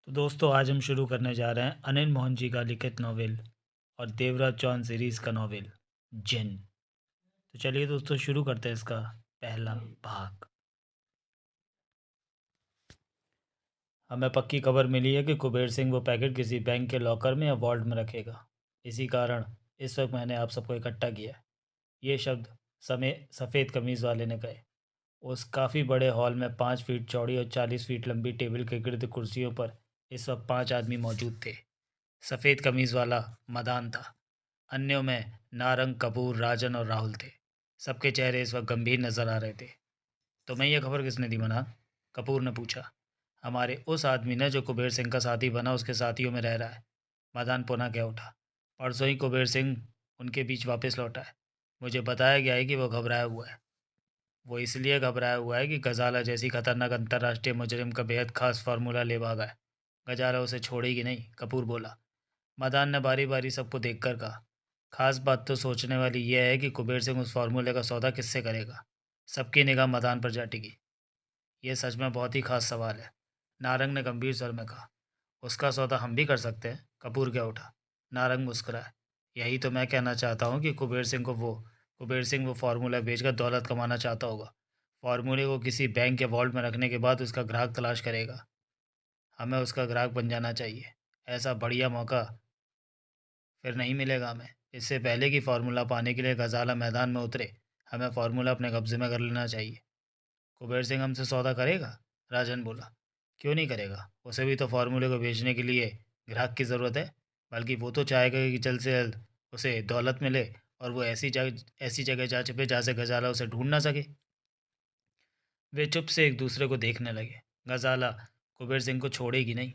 तो दोस्तों आज हम शुरू करने जा रहे हैं अनिल मोहन जी का लिखित नॉवेल और देवराज चौहान सीरीज़ का नॉवेल जिन। तो चलिए दोस्तों शुरू करते हैं इसका पहला भाग। हमें पक्की खबर मिली है कि कुबेर सिंह वो पैकेट किसी बैंक के लॉकर में या वॉल्ट में रखेगा। इसी कारण इस वक्त मैंने आप सबको इकट्ठा किया है। ये शब्द समय सफ़ेद कमीज़ वाले ने कहे। उस काफ़ी बड़े हॉल में 5 फीट चौड़ी और 40 फीट लंबी टेबल के गिर्द कुर्सियों पर इस वक्त 5 आदमी मौजूद थे। सफ़ेद कमीज़ वाला मदान था। अन्यों में नारंग, कपूर, राजन और राहुल थे। सबके चेहरे इस वक्त गंभीर नजर आ रहे थे। तुम्हें यह खबर किसने दी मनान? कपूर ने पूछा। हमारे उस आदमी ने जो कुबेर सिंह का साथी बना उसके साथियों में रह रहा है। मदान पुनः कह उठा। परसों ही कुबेर सिंह उनके बीच वापस लौटा है। मुझे बताया गया है कि वो घबराया हुआ है। वो इसलिए घबराया हुआ है कि गजाला जैसी खतरनाक अंतर्राष्ट्रीय मुजरिम का बेहद खास फार्मूला ले भागा है। गजाला उसे छोड़ेगी नहीं, कपूर बोला। मदान ने बारी बारी सबको देखकर कहा। खास बात तो सोचने वाली यह है कि कुबेर सिंह उस फार्मूले का सौदा किससे करेगा। सबकी निगाह मदान पर जा टिकी। यह सच में बहुत ही खास सवाल है, नारंग ने गंभीर स्वर में कहा। उसका सौदा हम भी कर सकते हैं, कपूर क्या उठा। नारंग मुस्कुराए। यही तो मैं कहना चाहता हूँ कि कुबेर सिंह वो फार्मूला बेचकर दौलत कमाना चाहता होगा। फार्मूले को किसी बैंक या वॉल्ट में रखने के बाद उसका ग्राहक तलाश करेगा। हमें उसका ग्राहक बन जाना चाहिए। ऐसा बढ़िया मौका फिर नहीं मिलेगा हमें। इससे पहले कि फार्मूला पाने के लिए गजाला मैदान में उतरे, हमें फार्मूला अपने कब्जे में कर लेना चाहिए। कुबेर सिंह हमसे सौदा करेगा? राजन बोला। क्यों नहीं करेगा? उसे भी तो फार्मूले को बेचने के लिए ग्राहक की ज़रूरत है। बल्कि वो तो चाहेगा कि जल्द से जल्द उसे दौलत मिले और वो ऐसी जगह जा छुपे जहाँ से गजाला उसे ढूंढ ना सके। वे चुप से एक दूसरे को देखने लगे। गजाला कुबेर सिंह को छोड़ेगी नहीं।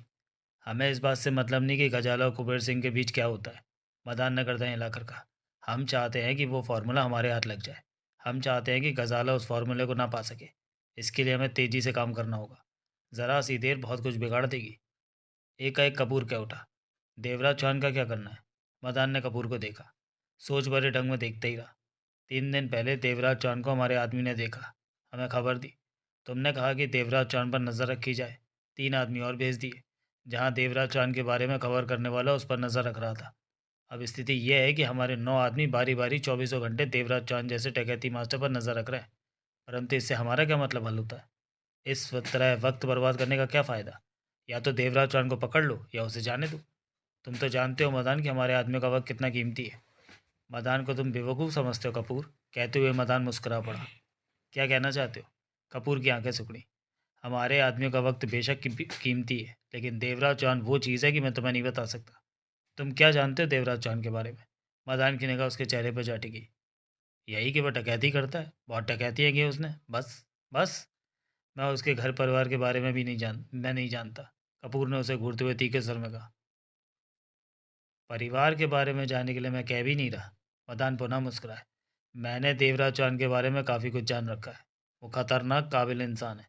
हमें इस बात से मतलब नहीं कि गजाला और कुबेर सिंह के बीच क्या होता है, मदान ने गर्दन हिलाकर कहा। हम चाहते हैं कि वो फार्मूला हमारे हाथ लग जाए। हम चाहते हैं कि गजाला उस फार्मूले को ना पा सके। इसके लिए हमें तेज़ी से काम करना होगा। ज़रा सी देर बहुत कुछ बिगाड़ देगी। एकाएक कपूर कह उठा। देवराज चौहान का क्या करना है? मदान ने कपूर को देखा। सोच भरे ढंग में देखते ही रहा। 3 दिन पहले देवराज चौहान को हमारे आदमी ने देखा। हमें खबर दी। तुमने कहा कि देवराज चौहान पर नज़र रखी जाए। 3 आदमी और भेज दिए। जहाँ देवराज चौहान के बारे में खबर करने वाला उस पर नज़र रख रहा था। अब स्थिति यह है कि हमारे 9 आदमी बारी बारी चौबीसों घंटे देवराज चौहान जैसे डकैती मास्टर पर नज़र रख रहे हैं। परंतु इससे हमारा क्या मतलब हल होता है? इस तरह वक्त बर्बाद करने का क्या फ़ायदा? या तो देवराज चौहान को पकड़ लो या उसे जाने दो। तुम तो जानते हो मदान कि हमारे आदमियों का वक्त कितना कीमती है। मदान को तुम बेवकूफ़ समझते हो कपूर, कहते हुए मदान मुस्कुरा पड़ा। क्या कहना चाहते हो? कपूर की आंखें सिकुड़ी। हमारे आदमियों का वक्त बेशक कीमती है, लेकिन देवराज चौहान वो चीज़ है कि मैं तुम्हें नहीं बता सकता। तुम क्या जानते हो देवराज चौहान के बारे में? मदान की निगाह उसके चेहरे पर जा टिकी। यही कि वह डकैती करता है, बहुत डकैतियाँ की उसने, बस। बस। मैं उसके घर परिवार के बारे में भी मैं नहीं जानता। कपूर ने उसे घूरते हुए तीखे स्वर में कहा। परिवार के बारे में जानने के लिए मैं कह भी नहीं रहा। मदान पुनः मुस्कुराए। मैंने देवराज चौहान के बारे में काफ़ी कुछ जान रखा है। वो खतरनाक काबिल इंसान है।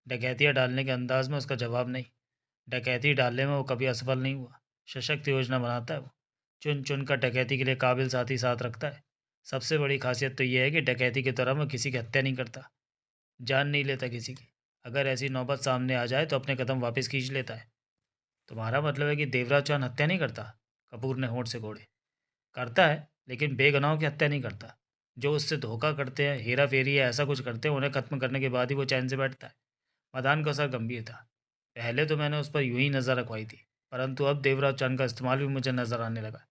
डकैतियाँ डालने के अंदाज में उसका जवाब नहीं। डकैती डालने में वो कभी असफल नहीं हुआ। सशक्त योजना बनाता है वो। चुन चुन कर डकैती के लिए काबिल साथी साथ रखता है। सबसे बड़ी खासियत तो यह है कि डकैती के दौरान वो किसी की हत्या नहीं करता। जान नहीं लेता किसी की। अगर ऐसी नौबत सामने आ जाए तो अपने कदम वापस खींच लेता है। तुम्हारा मतलब है कि देवराज चौहान हत्या नहीं करता? कपूर ने होंठ से घोड़े। करता है, लेकिन बेगुनाहों की हत्या नहीं करता। जो उससे धोखा करते हैं, हेरा फेरी या ऐसा कुछ करते हैं, उन्हें खत्म करने के बाद ही वो चैन से बैठता है। मदान का सर गंभीर था। पहले तो मैंने उस पर यूं ही नज़र रखवाई थी, परंतु अब देवराज चौहान का इस्तेमाल भी मुझे नज़र आने लगा।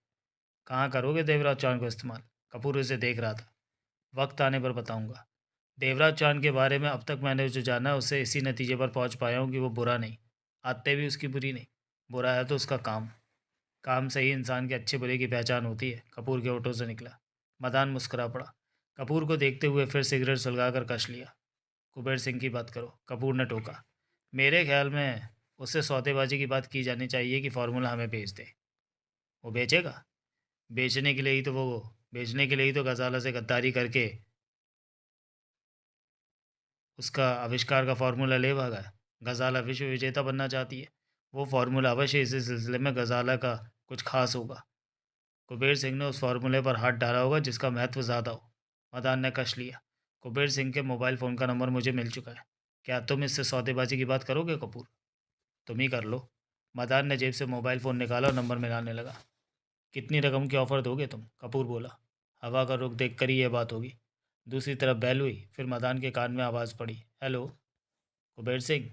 कहाँ करोगे देवराज चौहान को इस्तेमाल? कपूर उसे देख रहा था। वक्त आने पर बताऊंगा। देवराज चौहान के बारे में अब तक मैंने जो जाना है उससे इसी नतीजे पर पहुंच पाया हूँ कि वो बुरा नहीं। आत्ते भी उसकी बुरी नहीं। बुरा है तो उसका काम। काम से ही इंसान के अच्छे बुरे की पहचान होती है, कपूर के होठों से निकला। मदान मुस्कुरा पड़ा। कपूर को देखते हुए फिर सिगरेट सुलगा कर कश लिया। कुबेर सिंह की बात करो, कपूर ने टोका। मेरे ख्याल में उससे सौदेबाजी की बात की जानी चाहिए कि फार्मूला हमें बेच दे। वो बेचेगा? बेचने के लिए ही तो वो बेचने के लिए ही तो गजाला से गद्दारी करके उसका आविष्कार का फार्मूला ले भागा है। गजाला विश्व विजेता बनना चाहती है। वो फार्मूला अवश्य इसी सिलसिले में गजाला का कुछ खास होगा। कुबेर सिंह ने उस फार्मूले पर हाथ डाला होगा जिसका महत्व ज़्यादा हो। मदान ने कश लिया। कुबेर सिंह के मोबाइल फ़ोन का नंबर मुझे मिल चुका है। क्या तुम इससे सौदेबाजी की बात करोगे कपूर? तुम ही कर लो। मदान ने जेब से मोबाइल फ़ोन निकाला और नंबर मिलाने लगा। कितनी रकम की ऑफ़र दोगे तुम? कपूर बोला। हवा का रुख देख कर ही यह बात होगी। दूसरी तरफ बैल हुई, फिर मदान के कान में आवाज़ पड़ी, हेलो, कुबेर सिंह,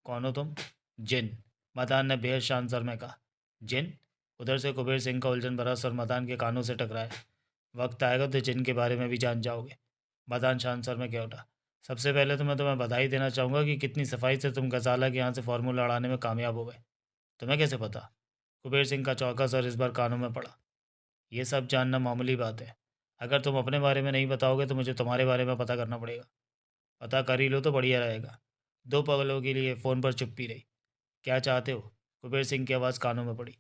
कौन हो तुम? जिन, मदान ने बेहद शांत स्वर में कहा। जिन? उधर से कुबेर सिंह का उलझन भरा स्वर मदान के कानों से टकराया। वक्त आएगा तो जिन के बारे में भी जान जाओगे। मदान शांत स्वर में कह उठा। सबसे पहले तो मैं तुम्हें बधाई देना चाहूँगा कि कितनी सफाई से तुम गजाला के यहाँ से फार्मूला उड़ाने में कामयाब हो गए। तुम्हें कैसे पता? कुबेर सिंह का चौका सर इस बार कानों में पड़ा। ये सब जानना मामूली बात है। अगर तुम अपने बारे में नहीं बताओगे तो मुझे तुम्हारे बारे में पता करना पड़ेगा। पता कर ही लो तो बढ़िया रहेगा। दो पगलों के लिए फ़ोन पर चुप्पी रही। क्या चाहते हो? कुबेर सिंह की आवाज़ कानों में पड़ी।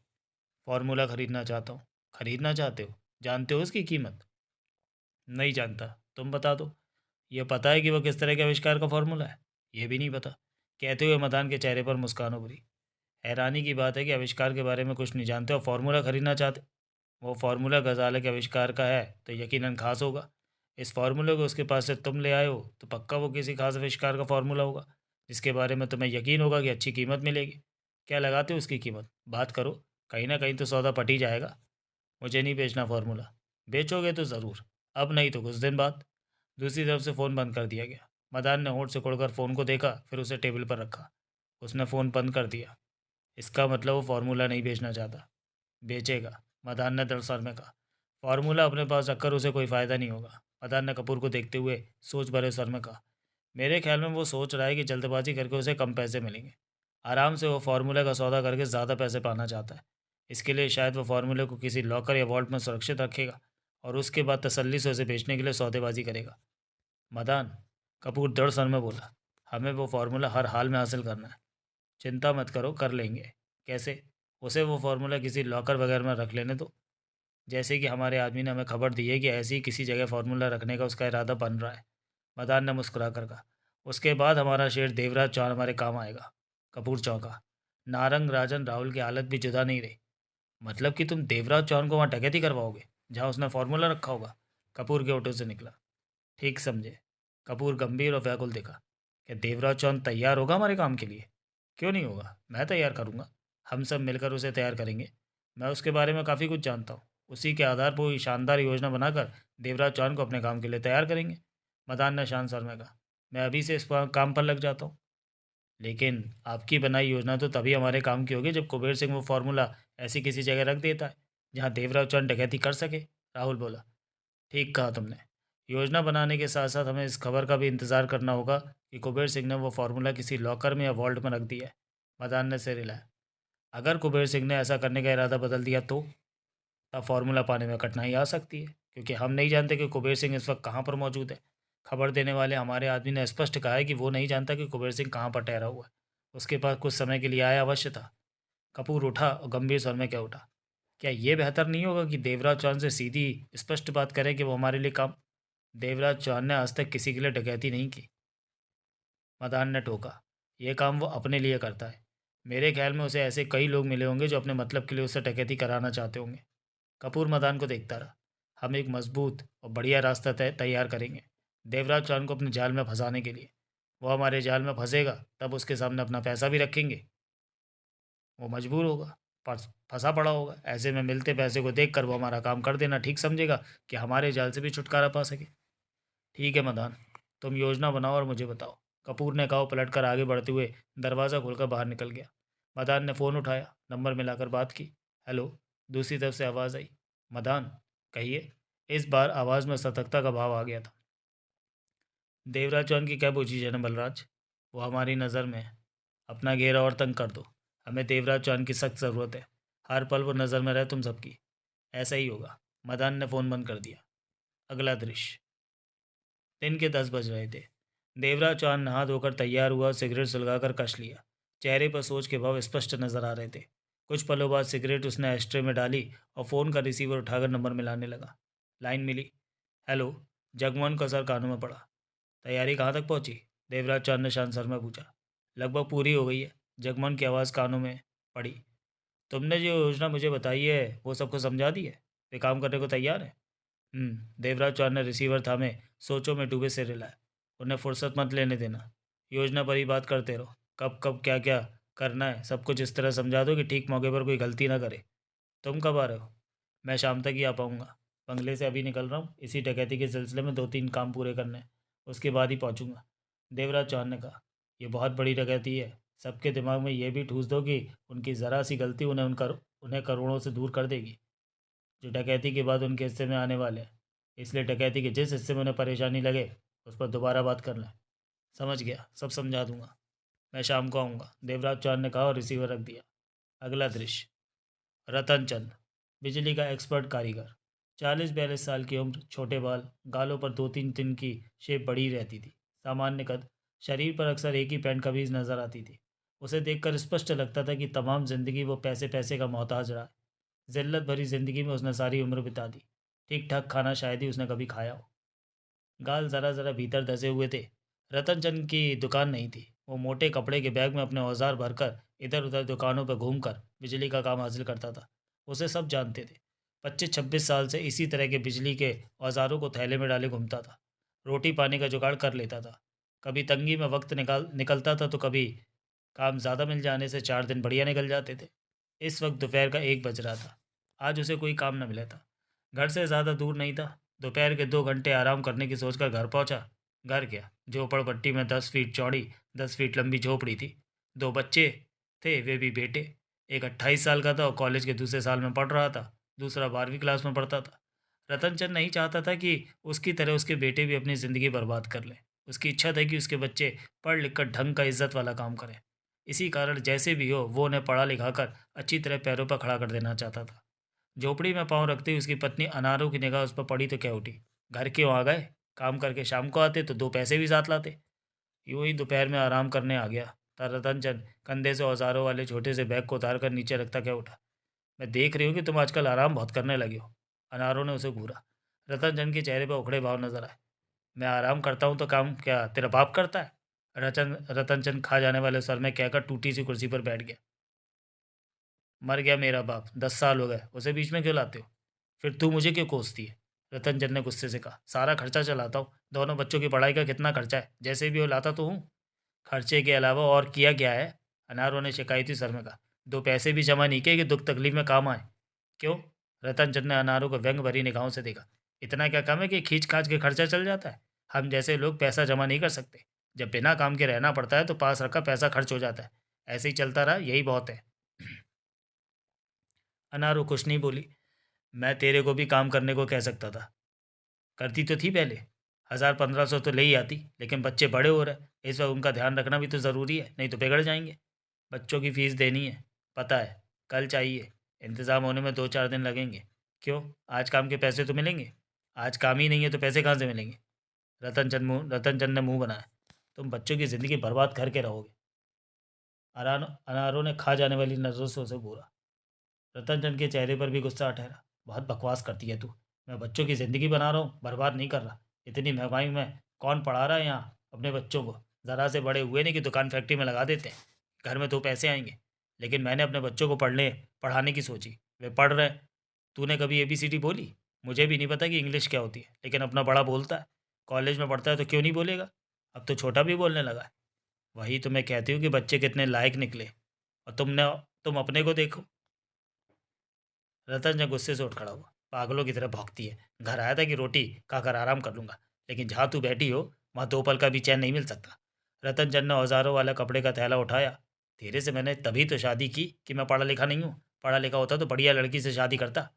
फार्मूला खरीदना चाहता हूँ। खरीदना चाहते हो? जानते हो उसकी कीमत? नहीं जानता। तुम बता दो। ये पता है कि वो किस तरह के आविष्कार का फार्मूला है? ये भी नहीं पता। कहते हुए मदान के चेहरे पर मुस्कान उभरी। हैरानी की बात है कि आविष्कार के बारे में कुछ नहीं जानते और फार्मूला खरीदना चाहते। वो फार्मूला गजाले के आविष्कार का है तो यकीनन खास होगा। इस फार्मूले को उसके पास से तुम ले आए हो तो पक्का वो किसी खास आविष्कार का फार्मूला होगा जिसके बारे में तुम्हें यकीन होगा कि अच्छी कीमत मिलेगी। क्या लगाते हो उसकी कीमत? बात करो। कहीं ना कहीं तो सौदा पट ही जाएगा। मुझे नहीं बेचना फार्मूला। बेचोगे तो ज़रूर, अब नहीं तो कुछ दिन बाद। दूसरी तरफ से फ़ोन बंद कर दिया गया। मदान ने होंठ सिकोड़कर फ़ोन को देखा, फिर उसे टेबल पर रखा। उसने फ़ोन बंद कर दिया। इसका मतलब वो फार्मूला नहीं बेचना चाहता। बेचेगा, मदान ने दृढ़ स्वर में कहा। फार्मूला अपने पास रखकर उसे कोई फ़ायदा नहीं होगा। मदान ने कपूर को देखते हुए सोच भरे स्वर में कहा। मेरे ख्याल में वो सोच रहा है कि जल्दबाजी करके उसे कम पैसे मिलेंगे। आराम से वो फार्मूले का सौदा करके ज़्यादा पैसे पाना चाहता है। इसके लिए शायद वो फार्मूले को किसी लॉकर या वॉल्ट में सुरक्षित रखेगा और उसके बाद तसल्ली से उसे बेचने के लिए सौदेबाजी करेगा। मदान, कपूर दृढ़ स्वर में बोला, हमें वो फार्मूला हर हाल में हासिल करना है। चिंता मत करो, कर लेंगे। कैसे? उसे वो फार्मूला किसी लॉकर वगैरह में रख लेने दो। जैसे कि हमारे आदमी ने हमें खबर दी है कि ऐसी ही किसी जगह फार्मूला रखने का उसका इरादा बन रहा है। मदान ने मुस्कुरा कर कहा। उसके बाद हमारा शेर देवराज चौहान हमारे काम आएगा। कपूर चौंका। नारंग राजन राहुल की हालत भी जुदा नहीं रही। मतलब कि तुम देवराज चौहान को वहाँ डकैती करवाओगे जहाँ उसने फार्मूला रखा होगा? कपूर के ओठों से निकला। ठीक समझे। कपूर गंभीर और व्याकुल दिखा। क्या देवराज चौहान तैयार होगा हमारे काम के लिए? क्यों नहीं होगा, मैं तैयार करूँगा। हम सब मिलकर उसे तैयार करेंगे। मैं उसके बारे में काफ़ी कुछ जानता हूँ। उसी के आधार पर वो शानदार योजना बनाकर देवराज चौहान को अपने काम के लिए तैयार करेंगे। मदान ने शांत स्वर में कहा। मैं अभी से इस काम पर लग जाता हूँ। लेकिन आपकी बनाई योजना तो तभी हमारे काम की होगी जब कुबेर सिंह वो फार्मूला ऐसी किसी जगह रख देता है जहाँ देवराज चौहान डकैती कर सके। राहुल बोला। ठीक कहा तुमने। योजना बनाने के साथ साथ हमें इस खबर का भी इंतज़ार करना होगा कि कुबेर सिंह ने वो फार्मूला किसी लॉकर में या वॉल्ट में रख दिया है। मदान ने सिर हिलाया। अगर कुबेर सिंह ने ऐसा करने का इरादा बदल दिया तो? तब फार्मूला पाने में कठिनाई आ सकती है क्योंकि हम नहीं जानते कि कुबेर सिंह इस वक्त कहाँ पर मौजूद है। खबर देने वाले हमारे आदमी ने स्पष्ट कहा है कि वो नहीं जानता कि कुबेर सिंह कहाँ पर ठहरा हुआ है। उसके पास कुछ समय के लिए आया अवश्य था। कपूर उठा और गंभीर स्वर में क्या उठा। क्या ये बेहतर नहीं होगा कि देवराज चौहान से सीधी स्पष्ट बात करें कि वो हमारे लिए काम? देवराज चौहान ने आज तक किसी के लिए डकैती नहीं की। मदान ने टोका। यह काम वो अपने लिए करता है। मेरे ख्याल में उसे ऐसे कई लोग मिले होंगे जो अपने मतलब के लिए उससे डकैती कराना चाहते होंगे। कपूर मदान को देखता रहा। हम एक मजबूत और बढ़िया रास्ता तैयार करेंगे देवराज चौहान को अपने जाल में फंसाने के लिए। वो हमारे जाल में फंसेगा तब उसके सामने अपना पैसा भी रखेंगे। वो मजबूर होगा, फंसा पड़ा होगा। ऐसे में मिलते पैसे को देखकर वो हमारा काम कर देना ठीक समझेगा कि हमारे जाल से भी छुटकारा पा सके। ठीक है मदान, तुम योजना बनाओ और मुझे बताओ। कपूर ने कहा, पलट कर आगे बढ़ते हुए दरवाज़ा खोलकर बाहर निकल गया। मदान ने फ़ोन उठाया, नंबर मिलाकर बात की। हेलो। दूसरी तरफ से आवाज़ आई। मदान, कहिए। इस बार आवाज़ में सतर्कता का भाव आ गया था। देवराज चौहान की क्या पोजीशन है बलराज? वो हमारी नज़र में है। अपना घेरा और तंग कर दो। हमें देवराज चौहान की सख्त ज़रूरत है। हर पल वो नज़र में रहे तुम सबकी। ऐसा ही होगा। मदान ने फ़ोन बंद कर दिया। अगला दृश्य। दिन के 10 बज रहे थे। देवराज चौहान नहा धोकर तैयार हुआ और सिगरेट सुलगाकर कश लिया। चेहरे पर सोच के भाव स्पष्ट नजर आ रहे थे। कुछ पलों बाद सिगरेट उसने एस्ट्रे में डाली और फ़ोन का रिसीवर उठाकर नंबर मिलाने लगा। लाइन मिली। हेलो। जगमोहन का सर कानों में पड़ा। तैयारी कहाँ तक पहुंची? देवराज चौहान ने शांत स्वर में पूछा। लगभग पूरी हो गई है। जगमोहन की आवाज़ कानों में पड़ी। तुमने जो योजना मुझे बताई है वो सबको समझा दी है? वे काम करने को तैयार है? देवराज चौहान ने रिसीवर थामे सोचों में डूबे सिर हिलाया। उन्हें फुर्सत मत लेने देना। योजना पर ही बात करते रहो। कब कब क्या क्या करना है सब कुछ इस तरह समझा दो कि ठीक मौके पर कोई गलती ना करे। तुम कब आ रहे हो? मैं शाम तक ही आ पाऊँगा। बंगले से अभी निकल रहा हूँ, इसी डकैती के सिलसिले में 2-3 काम पूरे करने हैं, उसके बाद ही पहुँचूँगा। देवराज चौहान ने कहा, ये बहुत बड़ी डकैती है, सबके दिमाग में ये भी ठूस दो कि उनकी ज़रा सी गलती उन्हें करोड़ों से दूर कर देगी, जो डकैती के बाद उनके हिस्से में आने वाले हैं। इसलिए डकैती के जिस हिस्से में उन्हें परेशानी लगे, उस पर दोबारा बात कर लें। समझ गया, सब समझा दूंगा। मैं शाम को आऊँगा, देवराज चौहान ने कहा और रिसीवर रख दिया। अगला दृश्य। रतन चंद, बिजली का एक्सपर्ट कारीगर, 40-42 साल की उम्र, छोटे बाल, गालों पर 2-3 दिन की शेप बड़ी रहती थी, सामान्य कद, शरीर पर अक्सर एक ही पैंट कमीज नजर आती थी। उसे देखकर स्पष्ट लगता था कि तमाम जिंदगी वो पैसे पैसे का मोहताज रहा है। जिल्लत भरी जिंदगी में उसने सारी उम्र बिता दी। ठीक ठाक खाना शायद ही उसने कभी खाया हो। गाल ज़रा ज़रा भीतर धंसे हुए थे। रतन चंद की दुकान नहीं थी। वो मोटे कपड़े के बैग में अपने औजार भरकर इधर उधर दुकानों पर घूमकर बिजली का काम हासिल करता था। उसे सब जानते थे। 25-26 साल से इसी तरह के बिजली के औजारों को थैले में डाले घूमता था। रोटी पानी का जुगाड़ कर लेता था। कभी तंगी में वक्त निकलता था तो कभी काम ज़्यादा मिल जाने से 4 दिन बढ़िया निकल जाते थे। इस वक्त दोपहर का 1 बज रहा था। आज उसे कोई काम न मिला था। घर से ज़्यादा दूर नहीं था। दोपहर के 2 घंटे आराम करने की सोचकर घर पहुंचा। घर क्या, झोपड़पट्टी में 10 फीट चौड़ी 10 फीट लंबी झोपड़ी थी। 2 बच्चे थे, वे भी बेटे। एक 28 साल का था और कॉलेज के दूसरे साल में पढ़ रहा था। दूसरा 12वीं क्लास में पढ़ता था। रतनचंद नहीं चाहता था कि उसकी तरह उसके बेटे भी अपनी ज़िंदगी बर्बाद कर लें। उसकी इच्छा थी कि उसके बच्चे पढ़ लिख कर ढंग का इज्जत वाला काम करें। इसी कारण जैसे भी हो वो उन्हें पढ़ा लिखा कर अच्छी तरह पैरों पर खड़ा कर देना चाहता था। झोपड़ी में पाँव रखते ही उसकी पत्नी अनारों की निगाह उस पर पड़ी तो क्या उठी, घर क्यों आ गए? काम करके शाम को आते तो 2 पैसे भी साथ लाते। यूं ही दोपहर में आराम करने आ गया। रतनचंद कंधे से औजारों वाले छोटे से बैग को उतार कर नीचे रखता क्या उठा। मैं देख रही हूँ कि तुम आजकल आराम बहुत करने लगे हो। अनारों ने उसे घूरा। रतनचंद के चेहरे पर उखड़े भाव नजर आए। मैं आराम करता हूँ तो काम क्या तेरा बाप करता है? रतनचंद खा जाने वाले स्वर में कहकर टूटी सी कुर्सी पर बैठ गया। मर गया मेरा बाप, 10 साल हो गए, उसे बीच में क्यों लाते हो? फिर तू मुझे क्यों कोसती है? रतनचंद ने गुस्से से कहा। सारा खर्चा चलाता हूँ, दोनों बच्चों की पढ़ाई का कितना खर्चा है, जैसे भी हो लाता तो हूँ। खर्चे के अलावा और किया क्या है? अनारों ने शिकायती सर में कहा। 2 पैसे भी जमा नहीं किए कि दुख तकलीफ में काम आए। क्यों? रतनचंद ने अनारों को व्यंग भरी निगाहों से देखा। इतना क्या कम है कि खींच खाच के खर्चा चल जाता है? हम जैसे लोग पैसा जमा नहीं कर सकते। जब बिना काम के रहना पड़ता है तो पास रखा पैसा खर्च हो जाता है। ऐसे ही चलता रहा, यही बहुत है। अनारो कुछ नहीं बोली। मैं तेरे को भी काम करने को कह सकता था, करती तो थी पहले। 1000-1500 तो ले ही आती, लेकिन बच्चे बड़े हो रहे, इस वक्त उनका ध्यान रखना भी तो ज़रूरी है, नहीं तो बिगड़ जाएंगे। बच्चों की फीस देनी है, पता है, कल चाहिए। इंतज़ाम होने में 2-4 दिन लगेंगे। क्यों? आज काम के पैसे तो मिलेंगे। आज काम ही नहीं है तो पैसे कहाँ से मिलेंगे? रतनचंद ने मुंह बनाया। तुम बच्चों की ज़िंदगी बर्बाद करके रहोगे। अनारों ने खा जाने वाली नज़रों से उसे घूरा। रतनचंद के चेहरे पर भी गुस्सा ठहरा। बहुत बकवास करती है तू। मैं बच्चों की ज़िंदगी बना रहा हूँ, बर्बाद नहीं कर रहा। इतनी महंगाई में कौन पढ़ा रहा है यहाँ अपने बच्चों को? ज़रा से बड़े हुए नहीं कि दुकान फैक्ट्री में लगा देते हैं, घर में 2 पैसे आएंगे। लेकिन मैंने अपने बच्चों को पढ़ाने की सोची, वे पढ़ रहे हैं। तूने कभी ABCD बोली? मुझे भी नहीं पता कि इंग्लिश क्या होती है, लेकिन अपना बड़ा बोलता है। कॉलेज में पढ़ता है तो क्यों नहीं बोलेगा? अब तो छोटा भी बोलने लगा है। वही तो मैं कहती हूँ कि बच्चे कितने लायक निकले। और तुम अपने को देखो। रतन जब गुस्से से उठ खड़ा हुआ। पागलों की तरह भौंकती है। घर आया था कि रोटी खाकर आराम कर लूंगा, लेकिन जहाँ तू बैठी हो वहाँ 2 पल का भी चैन नहीं मिल सकता। रतन चंद ने औजारों वाला कपड़े का थैला उठाया। तेरे से मैंने तभी तो शादी की कि मैं पढ़ा लिखा नहीं हूँ। पढ़ा लिखा होता तो बढ़िया लड़की से शादी करता।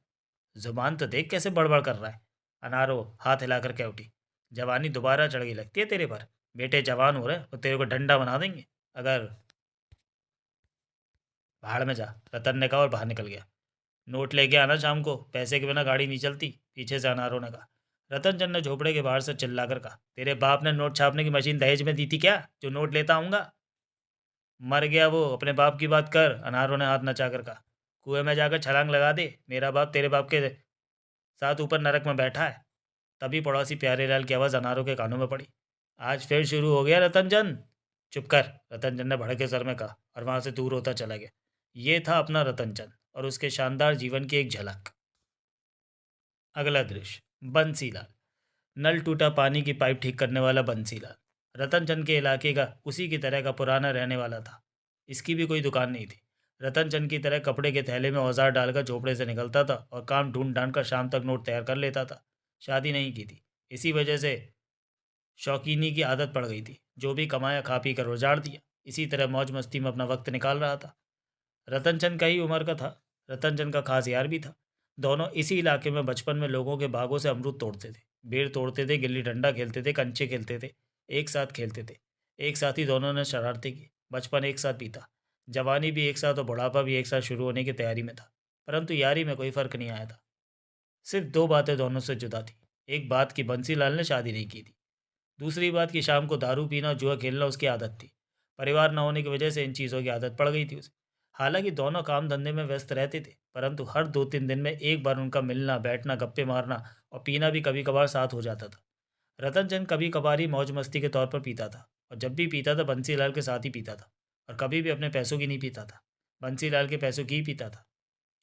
जुबान तो देख कैसे बड़बड़ कर रहा है। अनारो हाथ हिलाकर कह उठी। जवानी दोबारा चढ़ गई लगती है तेरे पर। बेटे जवान हो रहे और तेरे को डंडा बना देंगे अगर। भाड़ में जा, रतन ने कहा और बाहर निकल गया। नोट लेके आना शाम को, पैसे के बिना गाड़ी नहीं चलती, पीछे से अनारों ने कहा। रतन चंद ने झोपड़े के बाहर से चिल्लाकर कहा। तेरे बाप ने नोट छापने की मशीन दहेज में दी थी क्या, जो नोट लेता आऊँगा? मर गया वो, अपने बाप की बात कर, अनारों ने हाथ नचाकर कहा। कुएं में जाकर छलांग लगा दे, मेरा बाप तेरे बाप के साथ ऊपर नरक में बैठा है। तभी पड़ोसी प्यारेलाल की आवाज़ अनारों के कानों में पड़ी। आज फिर शुरू हो गया रतनचंद। चुप कर, रतनचंद ने भड़के सर में कहा और वहां से दूर होता चला गया। ये था अपना रतनचंद और उसके शानदार जीवन की एक झलक। अगला दृश्य। बंसीलाल, नल टूटा पानी की पाइप ठीक करने वाला बंसीलाल रतनचंद के इलाके का उसी की तरह का पुराना रहने वाला था। इसकी भी कोई दुकान नहीं थी। रतन चंद की तरह कपड़े के थैले में औजार डालकर झोपड़े से निकलता था और काम ढूंढ ढांड कर शाम तक नोट तैयार कर लेता था। शादी नहीं की थी, इसी वजह से शौकीनी की आदत पड़ गई थी। जो भी कमाया खा पी कर उजाड़ दिया। इसी तरह मौज मस्ती में अपना वक्त निकाल रहा था। रतनचंद का ही उम्र का था। रतनचंद का खास यार भी था। दोनों इसी इलाके में बचपन में लोगों के बागों से अमरूद तोड़ते थे, बेर तोड़ते थे, गिल्ली डंडा खेलते थे, कंचे खेलते थे, एक साथ खेलते थे। एक साथ ही दोनों ने शरारतें की। बचपन एक साथ बीता, जवानी भी एक साथ और बुढ़ापा भी एक साथ शुरू होने की तैयारी में था। परंतु यारी में कोई फर्क नहीं आया था। सिर्फ दो बातें दोनों से जुदा थी। एक बात की बंसीलाल ने शादी नहीं की थी। दूसरी बात कि शाम को दारू पीना और जुआ खेलना उसकी आदत थी। परिवार न होने की वजह से इन चीज़ों की आदत पड़ गई थी उसे। हालांकि दोनों काम धंधे में व्यस्त रहते थे, परंतु हर 2-3 दिन में एक बार उनका मिलना, बैठना, गप्पे मारना और पीना भी कभी कभार साथ हो जाता था। रतन चंद कभी कभार ही मौज मस्ती के तौर पर पीता था, और जब भी पीता था बंसीलाल के साथ ही पीता था। और कभी भी अपने पैसों की नहीं पीता था, बंसीलाल के पैसों की ही पीता था।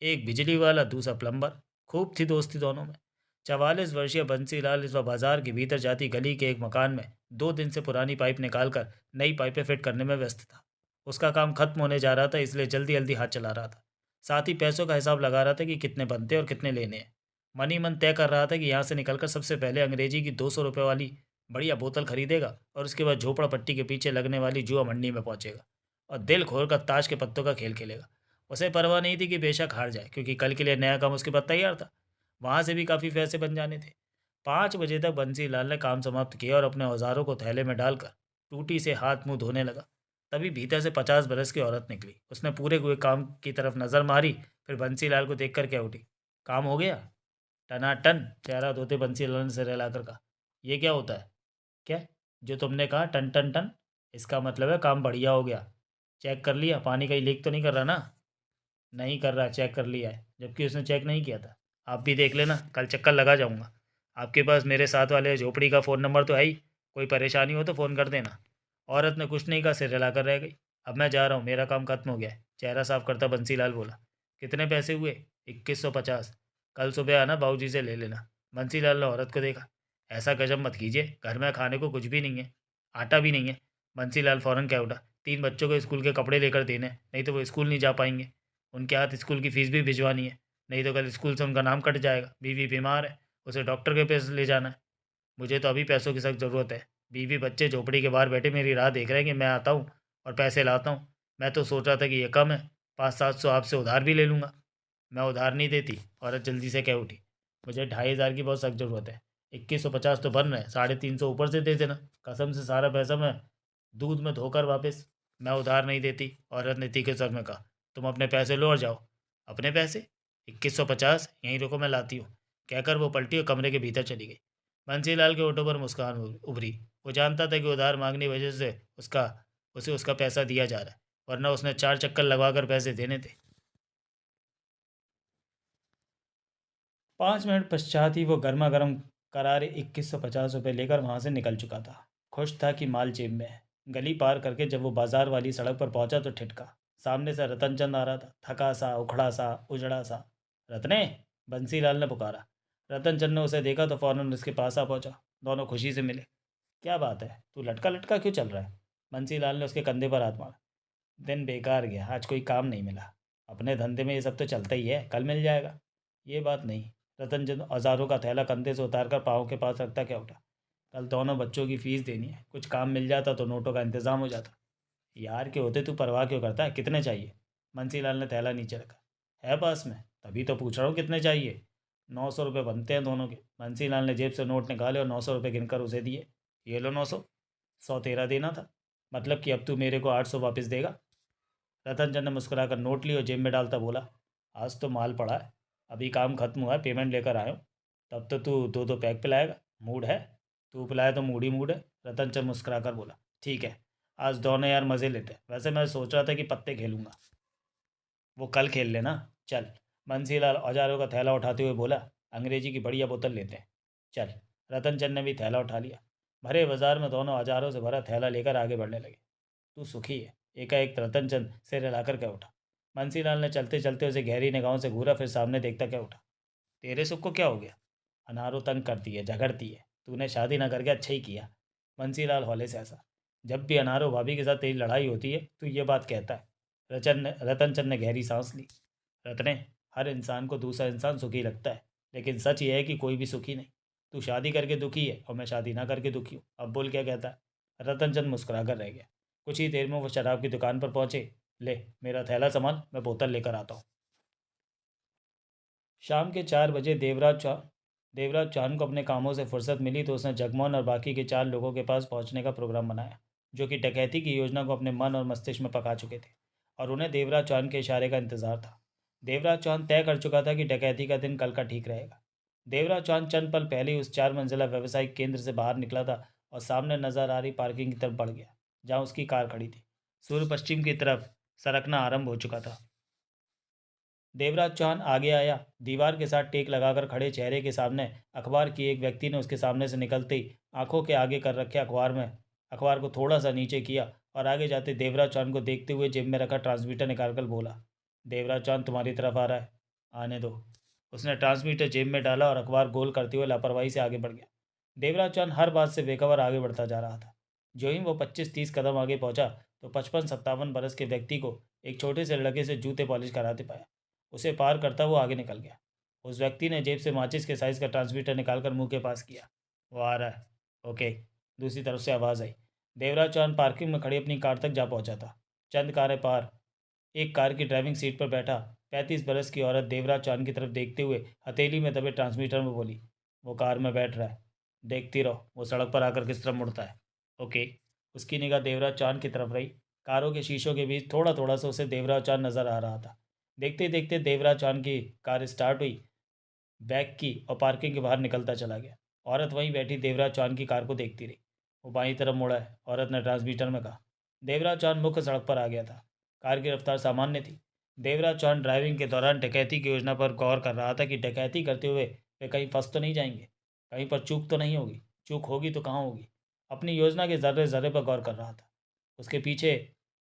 एक बिजली वाला, दूसरा प्लम्बर। खूब थी दोस्ती दोनों में। 44 वर्षीय बंसीलाल इस वक्त बाजार के भीतर जाती गली के एक मकान में 2 दिन से पुरानी पाइप निकालकर नई पाइपें फिट करने में व्यस्त था। उसका काम खत्म होने जा रहा था, इसलिए जल्दी जल्दी हाथ चला रहा था। साथ ही पैसों का हिसाब लगा रहा था कि कितने बनते और कितने लेने हैं। मन ही मन तय कर रहा था कि यहाँ से निकलकर सबसे पहले अंग्रेजी की 200 रुपये वाली बढ़िया बोतल खरीदेगा और उसके बाद झोपड़ा पट्टी के पीछे लगने वाली जुआ मंडी में पहुंचेगा और दिल खोल कर ताश के पत्तों का खेल खेलेगा। उसे परवाह नहीं थी कि बेशक हार जाए, क्योंकि कल के लिए नया काम उसके पास तैयार था। वहाँ से भी काफ़ी पैसे बन जाने थे। 5 बजे तक बंसीलाल ने काम समाप्त किया और अपने औजारों को थैले में डालकर टूटी से हाथ मुंह धोने लगा। तभी भीतर से 50 बरस की औरत निकली। उसने पूरे हुए काम की तरफ नज़र मारी, फिर बंसीलाल को देख कर क्या उठी। काम हो गया? टनाटन चेहरा धोते बंसीलाल ने सिर हिलाकर कहा। ये क्या होता है? क्या? जो तुमने कहा टन टन टन, इसका मतलब है काम बढ़िया हो गया। चेक कर लिया? पानी कहीं लीक तो नहीं कर रहा ना? नहीं कर रहा, चेक कर लिया है, जबकि उसने चेक नहीं किया था। आप भी देख लेना, कल चक्कर लगा जाऊंगा। आपके पास मेरे साथ वाले झोपड़ी का फ़ोन नंबर तो है ही, कोई परेशानी हो तो फ़ोन कर देना। औरत ने कुछ नहीं कहा, सिर हिलाकर रह गई। अब मैं जा रहा हूँ, मेरा काम खत्म हो गया है, चेहरा साफ करता बंसीलाल बोला। कितने पैसे हुए? 2150। कल सुबह आना, बाबूजी से ले लेना। बंसीलाल ने औरत को देखा। ऐसा गजब मत कीजिए, घर में खाने को कुछ भी नहीं है, आटा भी नहीं है। बंसीलाल फ़ौरन कह उठा। 3 बच्चों को स्कूल के कपड़े लेकर देने, नहीं तो वो स्कूल नहीं जा पाएंगे। उनके हाथ स्कूल की फ़ीस भी भिजवानी है, नहीं तो कल स्कूल से उनका नाम कट जाएगा। बीवी बीमार है, उसे डॉक्टर के पास ले जाना है। मुझे तो अभी पैसों की सख्त ज़रूरत है। बीवी बच्चे झोपड़ी के बाहर बैठे मेरी राह देख रहे हैं कि मैं आता हूँ और पैसे लाता हूँ। मैं तो सोच रहा था कि ये कम है, 500-700 आपसे उधार भी ले लूँगा। मैं उधार नहीं देती, औरत जल्दी से कह उठी। मुझे 2500 की बहुत सख्त ज़रूरत है। 2150 तो बन रहे हैं, 350 ऊपर से दे देना। कसम से सारा पैसा मैं दूध में धोकर वापस। मैं उधार नहीं देती, औरत ने तीखे स्वर में कहा। तुम अपने पैसे लो और जाओ। अपने पैसे? 2150? यहीं रुको, मैं लाती हूँ, कहकर वो पलटी और कमरे के भीतर चली गई। बंसीलाल के होठों पर मुस्कान उभरी। वो जानता था कि उधार मांगने की वजह से उसे उसका पैसा दिया जा रहा है, वरना उसने 4 चक्कर लगवाकर पैसे देने थे। 5 मिनट पश्चात ही वो गर्मा गर्म करारे 2150 रुपये लेकर वहाँ से निकल चुका था। खुश था कि माल जेब में है। गली पार करके जब वो बाजार वाली सड़क पर पहुंचा तो ठिठका। सामने से रतनचंद आ रहा था, थका सा, उखड़ा सा, उजड़ा सा। रतने! बंसीलाल ने पुकारा। रतनचंद ने उसे देखा तो फौरन उसके पास आ पहुंचा। दोनों खुशी से मिले। क्या बात है, तू लटका लटका क्यों चल रहा है? बंसीलाल ने उसके कंधे पर हाथ मारा। दिन बेकार गया, आज कोई काम नहीं मिला। अपने धंधे में ये सब तो चलता ही है, कल मिल जाएगा। ये बात नहीं। रतनचंद औजारों का थैला कंधे से उतारकर पाँव के पास रखता क्या उठा। कल दोनों बच्चों की फीस देनी है, कुछ काम मिल जाता तो नोटों का इंतजाम हो जाता। यार के होते तू परवाह क्यों करता है? कितने चाहिए? बंसीलाल ने थैला नीचे रखा। है पास में, तभी तो पूछ रहा हूँ कितने चाहिए। 900 रुपये बनते हैं दोनों के। बंसीलाल ने जेब से नोट निकाले और 900 रुपये गिनकर उसे दिए। ये लो 900। 100 तेरा देना था, मतलब कि अब तू मेरे को 800 वापस देगा। रतनचंद ने मुस्कुराकर नोट ली और जेब में डालता बोला। आज तो माल पड़ा है, अभी काम खत्म हुआ है, पेमेंट लेकर आया हूँ। तब तो तू दो दो पैक पिलाएगा, मूड है? तू पिलाए तो मूड ही मूड है। रतनचंद मुस्कुराकर बोला। ठीक है, आज दोनों यार मज़े लेते हैं। वैसे मैं सोच रहा था कि पत्ते खेलूंगा। वो कल खेल लेना। चल। बंसीलाल औजारों का थैला उठाते हुए बोला। अंग्रेजी की बढ़िया बोतल लेते हैं, चल। रतनचंद ने भी थैला उठा लिया। भरे बाजार में दोनों औजारों से भरा थैला लेकर आगे बढ़ने लगे। तू सुखी है? एकाएक रतनचंद सिर हिलाकर क्या उठा। बंसीलाल ने चलते चलते उसे गहरी निगाहों से घूरा, फिर सामने देखता क्या उठा। तेरे सुख को क्या हो गया? अनारो तंग करती है, झगड़ती है। तूने शादी ना करके अच्छा ही किया। बंसीलाल हौले से हंसा। जब भी अनारो भाभी के साथ तेरी लड़ाई होती है तो ये बात कहता है, रतनचंद ने गहरी सांस ली। रतने, हर इंसान को दूसरा इंसान सुखी लगता है, लेकिन सच यह है कि कोई भी सुखी नहीं। तू शादी करके दुखी है और मैं शादी ना करके दुखी हूँ। अब बोल क्या कहता है? रतनचंद मुस्कुरा कर रह गया। कुछ ही देर में वो शराब की दुकान पर पहुंचे। ले मेरा थैला सामान, मैं बोतल लेकर आता हूँ। शाम के 4 बजे देवराज चौहान को अपने कामों से फुर्सत मिली तो उसने जगमोहन और बाकी के 4 लोगों के पास पहुंचने का प्रोग्राम बनाया, जो कि डकैती की योजना को अपने मन और मस्तिष्क में पका चुके थे, और उन्हें देवराज चौहान के इशारे का इंतजार था। देवराज चौहान तय कर चुका था कि डकैती का दिन कल का ठीक रहेगा। देवराज चौहान चंद पल पहले ही उस 4 मंजिला व्यवसायिक केंद्र से बाहर निकला था और सामने नजर आ रही पार्किंग की तरफ बढ़ गया, जहाँ उसकी कार खड़ी थी। सूर्य पश्चिम की तरफ सरकना आरंभ हो चुका था। देवराज चौहान आगे आया। दीवार के साथ टेक लगाकर खड़े चेहरे के सामने अखबार की एक व्यक्ति ने उसके सामने से निकलते ही आंखों के आगे कर रखे अखबार को थोड़ा सा नीचे किया और आगे जाते देवराज चौहान को देखते हुए जेब में रखा ट्रांसमीटर निकालकर बोला, देवराज चौहान तुम्हारी तरफ आ रहा है, आने दो। उसने ट्रांसमीटर जेब में डाला और अखबार गोल करते हुए लापरवाही से आगे बढ़ गया। देवराज चौहान हर बात से बेखबर आगे बढ़ता जा रहा था। जो ही वो 25-30 कदम आगे पहुंचा तो 55-57 बरस के व्यक्ति को एक छोटे से लड़के से जूते पॉलिश कराते पाया। उसे पार करता वो आगे निकल गया। उस व्यक्ति ने जेब से माचिस के साइज का ट्रांसमीटर निकालकर मुंह के पास किया। वो आ रहा है। ओके। दूसरी तरफ से आवाज़ आई। देवराज चौहान पार्किंग में खड़ी अपनी कार तक जा पहुंचा था। चंद कारें पार एक कार की ड्राइविंग सीट पर बैठा 35 बरस की औरत देवराज चौहान की तरफ देखते हुए हथेली में दबे ट्रांसमीटर में बोली, वो कार में बैठ रहा है, देखती रहो वो सड़क पर आकर किस तरफ मुड़ता है। ओके। उसकी निगाह देवराज चौहान की तरफ रही। कारों के शीशों के बीच थोड़ा थोड़ा सा उसे देवराज चौहान नजर आ रहा था। देखते देखते देवराज चौहान की कार स्टार्ट हुई, बैक की और पार्किंग के बाहर निकलता चला गया। औरत वहीं बैठी देवराज चौहान की कार को देखती रही। वो बाईं तरफ मुड़ा है, औरत ने ट्रांसमीटर में कहा। देवराज चौहान मुख्य सड़क पर आ गया था। कार की रफ्तार सामान्य थी। देवराज चौहान ड्राइविंग के दौरान डकैती की योजना पर गौर कर रहा था कि डकैती करते हुए वे कहीं फंस तो नहीं जाएंगे, कहीं पर चूक तो नहीं होगी, चूक होगी तो कहाँ होगी। अपनी योजना के ज़र्रे ज़र्रे पर गौर कर रहा था। उसके पीछे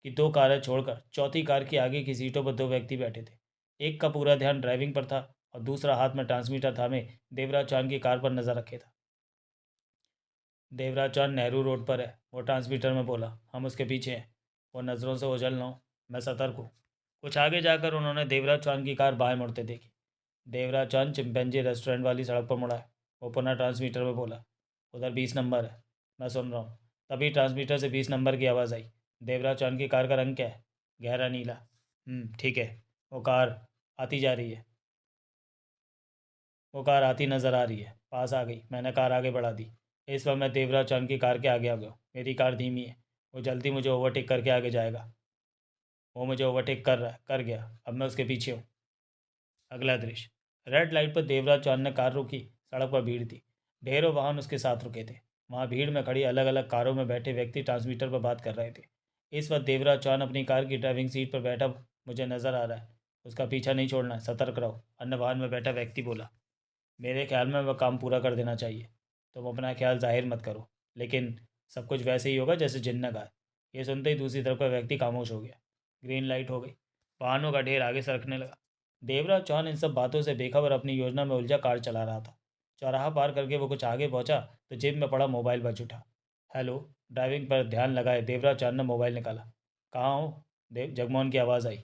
की 2 कारें छोड़कर चौथी कार की आगे की सीटों पर 2 व्यक्ति बैठे थे। एक का पूरा ध्यान ड्राइविंग पर था और दूसरा हाथ में ट्रांसमीटर थामे देवराज चौहान की कार पर नजर रखे था। देवराज चौहान नेहरू रोड पर है, वो ट्रांसमीटर में बोला, हम उसके पीछे हैं। वो नज़रों से ओझल ना हो, मैं सतर्क हूँ। कुछ आगे जाकर उन्होंने देवराज चौहान की कार बाएं मुड़ते देखी। देवराज चौहान चिंपैंजी रेस्टोरेंट वाली सड़क पर मुड़ा है। वो पुनः ट्रांसमीटर में बोला, उधर 20 नंबर है, मैं सुन रहा हूँ। तभी ट्रांसमीटर से 20 नंबर की आवाज़ आई। देवराज चौहान की कार का रंग क्या है? गहरा नीला। ठीक है। वो कार आती जा रही है। वो कार आती नज़र आ रही है, पास आ गई। मैंने कार आगे बढ़ा दी। इस वक्त मैं देवराज चौहान की कार के आगे आ गया हूँ। मेरी कार धीमी है, वो जल्दी मुझे ओवरटेक करके आगे जाएगा। वो मुझे ओवरटेक कर रहा है, कर गया। अब मैं उसके पीछे हूँ। अगला दृश्य। रेड लाइट पर देवराज चौहान ने कार रोकी। सड़क पर भीड़ थी। ढेरों वाहन उसके साथ रुके थे। वहाँ भीड़ में खड़ी अलग अलग कारों में बैठे व्यक्ति ट्रांसमीटर पर बात कर रहे थे। इस वक्त देवराज चौहान अपनी कार की ड्राइविंग सीट पर बैठा मुझे नज़र आ रहा है। उसका पीछा नहीं छोड़ना है, सतर्क रहो। अन्य वाहन में बैठा व्यक्ति बोला, मेरे ख्याल में वह काम पूरा कर देना चाहिए। तुम अपना ख्याल जाहिर मत करो, लेकिन सब कुछ वैसे ही होगा जैसे जिन्न ने कहा है। ये सुनते ही दूसरी तरफ का व्यक्ति खामोश हो गया। ग्रीन लाइट हो गई। वाहनों का ढेर आगे सरकने लगा। देवराज चौहान इन सब बातों से बेखबर अपनी योजना में उलझा कार चला रहा था। चौराहा पार करके वो कुछ आगे पहुंचा तो जेब में पड़ा मोबाइल बज उठा। हेलो। ड्राइविंग पर ध्यान लगाए देवराज चौहान ने मोबाइल निकाला। कहाँ हो? देव जगमोहन की आवाज़ आई।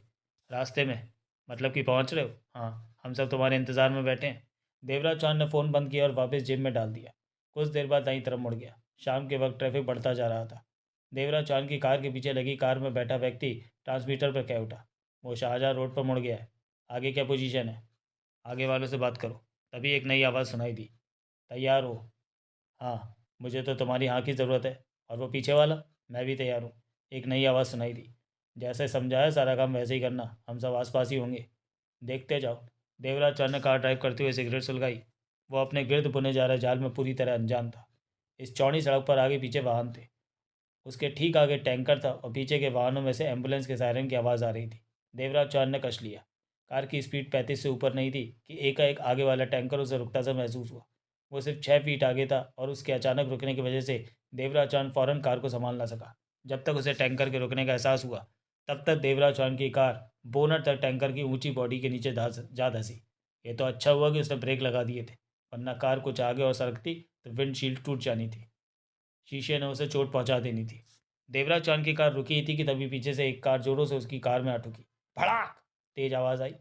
रास्ते में। मतलब कि पहुंच रहे हो? हाँ, हम सब तुम्हारे इंतज़ार में बैठे हैं। देवराज चौहान ने फ़ोन बंद किया और वापस जेब में डाल दिया। कुछ देर बाद दाईं तरफ मुड़ गया। शाम के वक्त ट्रैफिक बढ़ता जा रहा था। देवराज चौहान की कार के पीछे लगी कार में बैठा व्यक्ति ट्रांसमीटर पर कह उठा, वो शाहजहाँ रोड पर मुड़ गया है। आगे क्या पोजीशन है? आगे वालों से बात करो। तभी एक नई आवाज़ सुनाई दी। तैयार हो? हाँ, मुझे तो तुम्हारी हाँ की ज़रूरत है। और वो पीछे वाला? मैं भी तैयार हूँ। एक नई आवाज़ सुनाई दी। जैसे समझाया सारा काम वैसे ही करना, हम सब आसपास ही होंगे, देखते जाओ। देवराज चौहान ने कार ड्राइव करते हुए सिगरेट सुलगाई। वो अपने गिर्द बुने जा रहे जाल में पूरी तरह अनजान था। इस चौड़ी सड़क पर आगे पीछे वाहन थे। उसके ठीक आगे टैंकर था और पीछे के वाहनों में से एम्बुलेंस के सायरन की आवाज़ आ रही थी। देवराज चौहान ने कश लिया। कार की स्पीड 35 से ऊपर नहीं थी कि एकाएक आगे वाला टैंकर उसे रुकता सा महसूस हुआ। वो सिर्फ 6 फीट आगे था और उसके अचानक रुकने की वजह से देवराज चौहान फौरन कार को संभाल ना सका। जब तक उसे टैंकर के रुकने का एहसास हुआ तब तक देवराज चौहान की कार बोनट तक टैंकर की ऊंची बॉडी के नीचे जा धंसी। ये तो अच्छा हुआ कि उसने ब्रेक लगा दिए थे, वरना कार कुछ आगे और सरकती तो विंडशील्ड टूट जानी थी। शीशे ने उसे चोट पहुंचा देनी थी। देवराज चौहान की कार रुकी ही थी कि तभी पीछे से एक कार जोरों से उसकी कार में आ ठुकी। भड़ाक! तेज आवाज़ आई।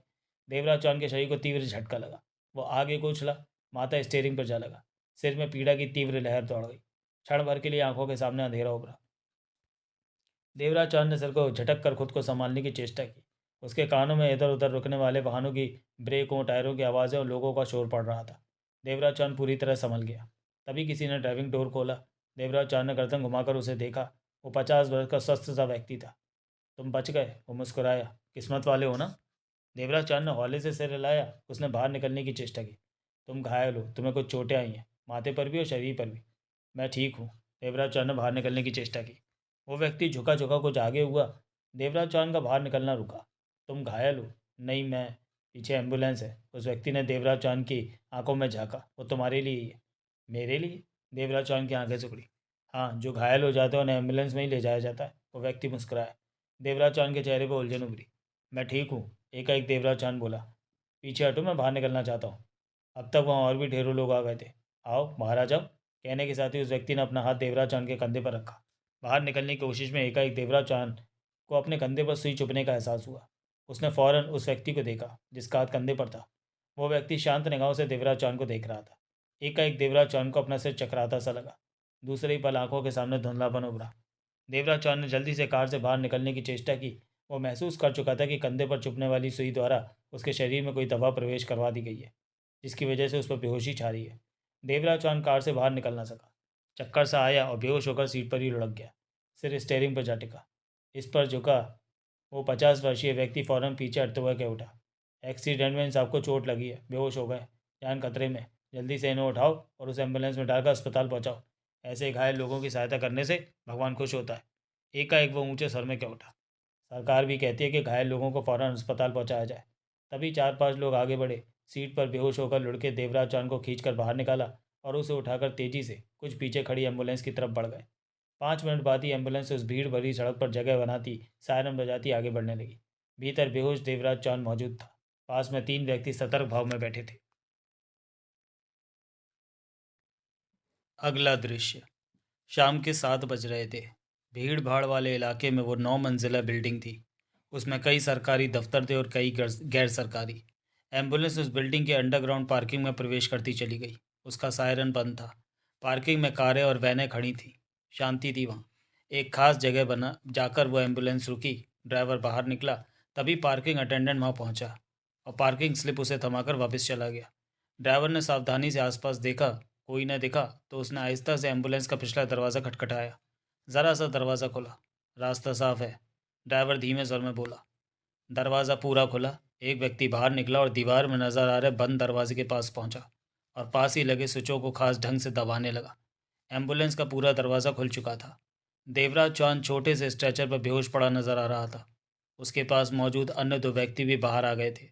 देवराज चौहान के शरीर को तीव्र झटका लगा। वो आगे को उछला, माथा स्टीयरिंग पर जा लगा। सिर में पीड़ा की तीव्र लहर दौड़ गई। क्षण भर के लिए आंखों के सामने अंधेरा उभरा। देवराज चौहान ने सिर को झटक कर खुद को संभालने की चेष्टा की। उसके कानों में इधर उधर रुकने वाले वाहनों की ब्रेकों, टायरों की आवाज़ें और लोगों का शोर पड़ रहा था। देवराज चौहान पूरी तरह संभल गया। तभी किसी ने ड्राइविंग डोर खोला। देवराज चौहान ने गर्दन घुमाकर उसे देखा। वो 50 वर्ष का स्वस्थ सा व्यक्ति था। तुम बच गए, वो मुस्कुराया। किस्मत वाले हो ना। देवराज चौहान ने हौले से सिर हिलाया। उसने बाहर निकलने की चेष्टा की। तुम घायल हो, तुम्हें कुछ चोटें आई हैं, माथे पर भी और शरीर पर भी। मैं ठीक हूँ। देवराज चौहान ने बाहर निकलने की चेष्टा की। वो व्यक्ति झुका झुका कुछ आगे हुआ। देवराज चौहान का बाहर निकलना रुका। तुम घायल हो? नहीं, मैं। पीछे एम्बुलेंस है। उस व्यक्ति ने देवराज चौहान की आंखों में झांका। वो तुम्हारे लिए ही है। मेरे लिए? देवराज चौहान की आंखें सिकुड़ी। हाँ, जो घायल हो जाते हैं उन्हें एम्बुलेंस में ही ले जाया जाता है। वो व्यक्ति मुस्कुराया। देवराज चौहान के चेहरे पर उलझन उभरी। मैं ठीक हूँ, एकाएक देवराज चौहान बोला। पीछे हटो, मैं बाहर निकलना चाहता हूँ। अब तक वहाँ और भी ढेरों लोग आ गए थे। आओ बाहर आ जाओ। कहने के साथ ही उस व्यक्ति ने अपना हाथ देवराज चौहान के कंधे पर रखा। बाहर निकलने की कोशिश में एकाएक देवराज चौहान को अपने कंधे पर सुई चुभने का एहसास हुआ। उसने फौरन उस व्यक्ति को देखा जिसका हाथ कंधे पर था। वो व्यक्ति शांत निगाहों से देवराज चौहान को देख रहा था। एकाएक देवराज चौहान को अपना सिर चकराता सा लगा। दूसरे ही पल आंखों के सामने धुंधलापन उभरा। देवराज चौहान ने जल्दी से कार से बाहर निकलने की चेष्टा की। वो महसूस कर चुका था कि कंधे पर चुभने वाली सुई द्वारा उसके शरीर में कोई दवा प्रवेश करवा दी गई है, जिसकी वजह से उस पर बेहोशी छा रही है। देवराज चौहान कार से बाहर निकल ना सका। चक्कर सा आया और बेहोश होकर सीट पर ही लुढ़क गया। सिर स्टेयरिंग पर जा टिका। इस पर झुका वो 50 वर्षीय व्यक्ति फौरन पीछे हटते हुए कह उठा। एक्सीडेंट में इन सबको चोट लगी है, बेहोश हो गए, जान खतरे में। जल्दी से इन्हें उठाओ और उस एम्बुलेंस में डालकर अस्पताल पहुंचाओ। ऐसे घायल लोगों की सहायता करने से भगवान खुश होता है। एकाएक वो ऊंचे स्वर में कह उठा। सरकार भी कहती है कि घायल लोगों को फौरन अस्पताल पहुंचाया जाए। तभी 4-5 लोग आगे बढ़े। सीट पर बेहोश होकर लुढ़के देवराज चौहान को खींचकर बाहर निकाला और उसे उठाकर तेजी से कुछ पीछे खड़ी एम्बुलेंस की तरफ बढ़ गए। 5 मिनट बाद ही एम्बुलेंस उस भीड़ भरी सड़क पर जगह बनाती, सायरन बजाती आगे बढ़ने लगी। भीतर बेहोश देवराज चौहान मौजूद था। पास में 3 व्यक्ति सतर्क भाव में बैठे थे। अगला दृश्य। शाम के 7 बज रहे थे। भीड़ भाड़ वाले इलाके में वो 9 मंजिला बिल्डिंग थी। उसमें कई सरकारी दफ्तर थे और कई गैर सरकारी। एम्बुलेंस उस बिल्डिंग के अंडरग्राउंड पार्किंग में प्रवेश करती चली गई। उसका सायरन बंद था। पार्किंग में कारें और वैनें खड़ी थीं। शांति थी वहाँ। एक खास जगह बना जाकर वो एम्बुलेंस रुकी। ड्राइवर बाहर निकला। तभी पार्किंग अटेंडेंट वहाँ पहुँचा और पार्किंग स्लिप उसे थमाकर वापस चला गया। ड्राइवर ने सावधानी से आसपास देखा। कोई न दिखा तो उसने आहिस्ता से एम्बुलेंस का पिछला दरवाज़ा खटखटाया। ज़रा सा दरवाज़ा खुला। रास्ता साफ है, ड्राइवर धीमे स्वर में बोला। दरवाज़ा पूरा खुला। एक व्यक्ति बाहर निकला और दीवार में नजर आ रहे बंद दरवाजे के पास पहुंचा और पास ही लगे स्विचों को खास ढंग से दबाने लगा। एम्बुलेंस का पूरा दरवाज़ा खुल चुका था। देवराज चौहान छोटे से स्ट्रेचर पर बेहोश पड़ा नजर आ रहा था। उसके पास मौजूद अन्य 2 व्यक्ति भी बाहर आ गए थे।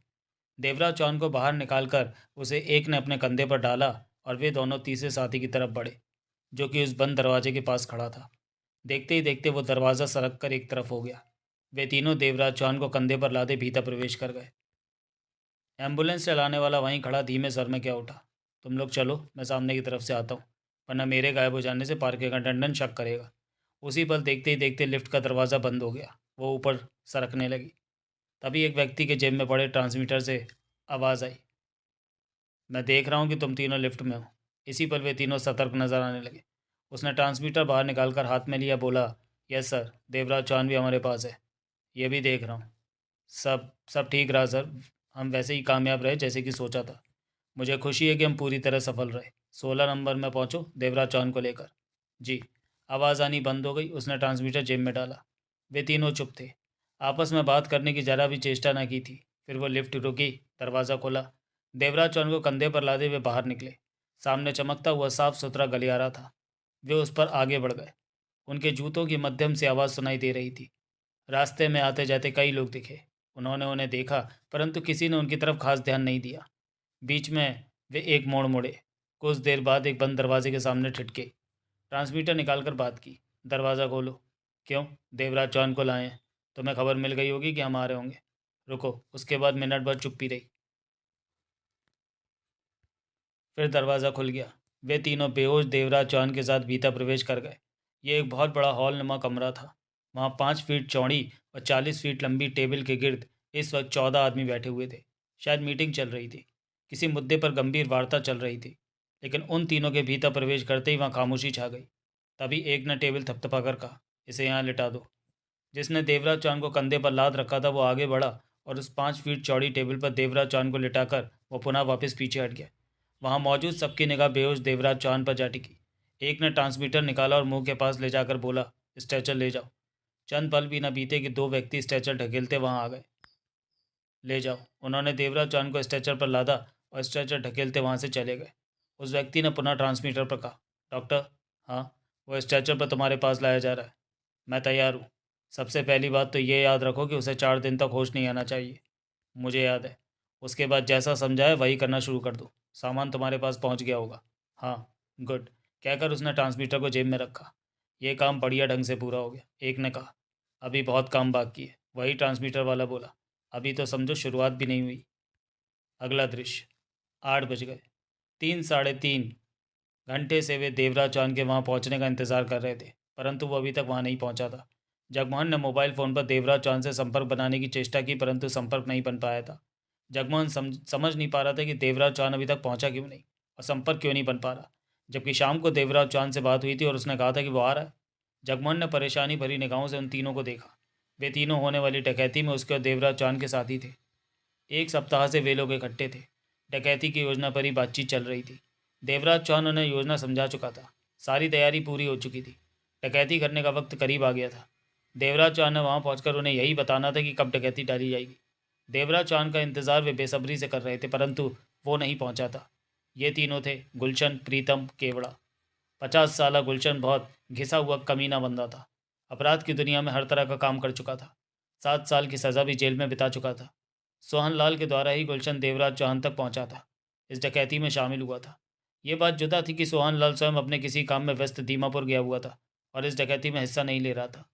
देवराज चौहान को बाहर निकालकर उसे एक ने अपने कंधे पर डाला और वे दोनों तीसरे साथी की तरफ बढ़े, जो कि उस बंद दरवाजे के पास खड़ा था। देखते ही देखते वो दरवाज़ा सरक कर एक तरफ हो गया। वे तीनों देवराज चौहान को कंधे पर लादे भीतर प्रवेश कर गए। एम्बुलेंस चलाने वाला वहीं खड़ा धीमे स्वर में क्या उठा। तुम लोग चलो, मैं सामने की तरफ से आता हूँ, वरना मेरे गायब हो जाने से पार्किंग अटेंडेंट शक करेगा। उसी पल देखते ही देखते लिफ्ट का दरवाज़ा बंद हो गया। वो ऊपर सरकने लगी। तभी एक व्यक्ति के जेब में पड़े ट्रांसमीटर से आवाज़ आई। मैं देख रहा हूँ कि तुम तीनों लिफ्ट में हो। इसी पर वे तीनों सतर्क नजर आने लगे। उसने ट्रांसमीटर बाहर निकालकर हाथ में लिया, बोला, यस सर, देवराज चौहान भी हमारे पास है। ये भी देख रहा हूँ। सब सब ठीक रहा सर। हम वैसे ही कामयाब रहे जैसे कि सोचा था। मुझे खुशी है कि हम पूरी तरह सफल रहे। 16 नंबर में पहुँचो देवराज चौहान को लेकर। जी। आवाज़ आनी बंद हो गई। उसने ट्रांसमीटर जेब में डाला। वे तीनों चुप थे। आपस में बात करने की जरा भी चेष्टा न की थी। फिर वो लिफ्ट रुकी। दरवाज़ा खोला। देवराज चौहान को कंधे पर लादे हुए बाहर निकले। सामने चमकता हुआ साफ सुथरा गलियारा था। वे उस पर आगे बढ़ गए। उनके जूतों की मध्यम से आवाज़ सुनाई दे रही थी। रास्ते में आते जाते कई लोग दिखे। उन्होंने उन्हें देखा, परंतु किसी ने उनकी तरफ खास ध्यान नहीं दिया। बीच में वे एक मोड़ मुड़े। कुछ देर बाद एक बंद दरवाजे के सामने ठिठके। ट्रांसमीटर निकालकर बात की। दरवाज़ा खोलो। क्यों? देवराज चौहान को लाए हैं। तुम्हें खबर मिल गई होगी कि हम आ रहे होंगे। रुको। उसके बाद मिनट भर चुप्पी रही। फिर दरवाज़ा खुल गया। वे तीनों बेहोश देवराज चौहान के साथ भीतर प्रवेश कर गए। ये एक बहुत बड़ा हॉल नुमा कमरा था। वहाँ 5 फीट चौड़ी और 40 फीट लंबी टेबल के गिर्द इस वक्त 14 आदमी बैठे हुए थे। शायद मीटिंग चल रही थी। किसी मुद्दे पर गंभीर वार्ता चल रही थी। लेकिन उन तीनों के भीतर प्रवेश करते ही वहाँ खामोशी छा गई। तभी एक ने टेबल थपथपा कर कहा, इसे यहाँ लिटा दो। जिसने देवराज चांद को कंधे पर लाद रखा था वो आगे बढ़ा और उस 5 फीट चौड़ी टेबल पर देवराज चांद को लिटाकर वो पुनः वापस पीछे हट गया। वहाँ मौजूद सबकी निगाह बेहोश देवराज चांद पर जा टिकी। एक ने ट्रांसमीटर निकाला और मुंह के पास ले जाकर बोला, स्ट्रेचर ले जाओ। चंद पल भी न बीते कि दो व्यक्ति स्ट्रेचर ढकेलते वहां आ गए। ले जाओ। उन्होंने देवराज चांद को स्ट्रेचर पर लादा और स्ट्रेचर ढकेलते वहां से चले गए। उस व्यक्ति ने पुनः ट्रांसमीटर पर कहा, डॉक्टर। हाँ, वो स्ट्रेचर पर तुम्हारे पास लाया जा रहा है। मैं तैयार हूँ। सबसे पहली बात तो ये याद रखो कि उसे 4 दिन तक होश नहीं आना चाहिए। मुझे याद है। उसके बाद जैसा समझाए वही करना शुरू कर दो। सामान तुम्हारे पास पहुंच गया होगा। हाँ, गुड। कहकर उसने ट्रांसमीटर को जेब में रखा। यह काम बढ़िया ढंग से पूरा हो गया, एक ने कहा। अभी बहुत काम बाकी है, वही ट्रांसमीटर वाला बोला। अभी तो समझो शुरुआत भी नहीं हुई। अगला दृश्य। 8 बज गए। 3 साढ़े 3 घंटे से वे देवराज चांद के वहाँ पहुँचने का इंतजार कर रहे थे, परंतु वो अभी तक वहाँ नहीं पहुँचा था। जगमोहन ने मोबाइल फ़ोन पर देवराज चांद से संपर्क बनाने की चेष्टा की, परंतु संपर्क नहीं बन पाया था। जगमोहन समझ नहीं पा रहा था कि देवराज चांद अभी तक पहुँचा क्यों नहीं और संपर्क क्यों नहीं बन पा रहा, जबकि शाम को देवराज चांद से बात हुई थी और उसने कहा था कि वो आ रहा है। जगमोहन ने परेशानी भरी निगाहों से उन तीनों को देखा। वे तीनों होने वाली डकैती में उसके और देवराज चांद के साथी थे। एक सप्ताह से वे लोग इकट्ठे थे। डकैती की योजना पर ही बातचीत चल रही थी। देवराज चौहान उन्हें योजना समझा चुका था। सारी तैयारी पूरी हो चुकी थी। डकैती करने का वक्त करीब आ गया था। देवराज चौहान ने वहां पहुंचकर उन्हें यही बताना था कि कब डकैती डाली जाएगी। देवराज चौहान का इंतजार वे बेसब्री से कर रहे थे, परंतु वो नहीं पहुंचा था। ये तीनों थे, गुलशन, प्रीतम, केवड़ा। 50 साला गुलशन बहुत घिसा हुआ कमीना बंदा था। अपराध की दुनिया में हर तरह का काम कर चुका था। 7 साल की सज़ा भी जेल में बिता चुका था। सोहन लाल के द्वारा ही गुलशन देवराज चौहान तक पहुंचा था, इस डकैती में शामिल हुआ था। ये बात जुदा थी कि सोहन लाल स्वयं अपने किसी काम में व्यस्त दीमापुर गया हुआ था और इस डकैती में हिस्सा नहीं ले रहा था।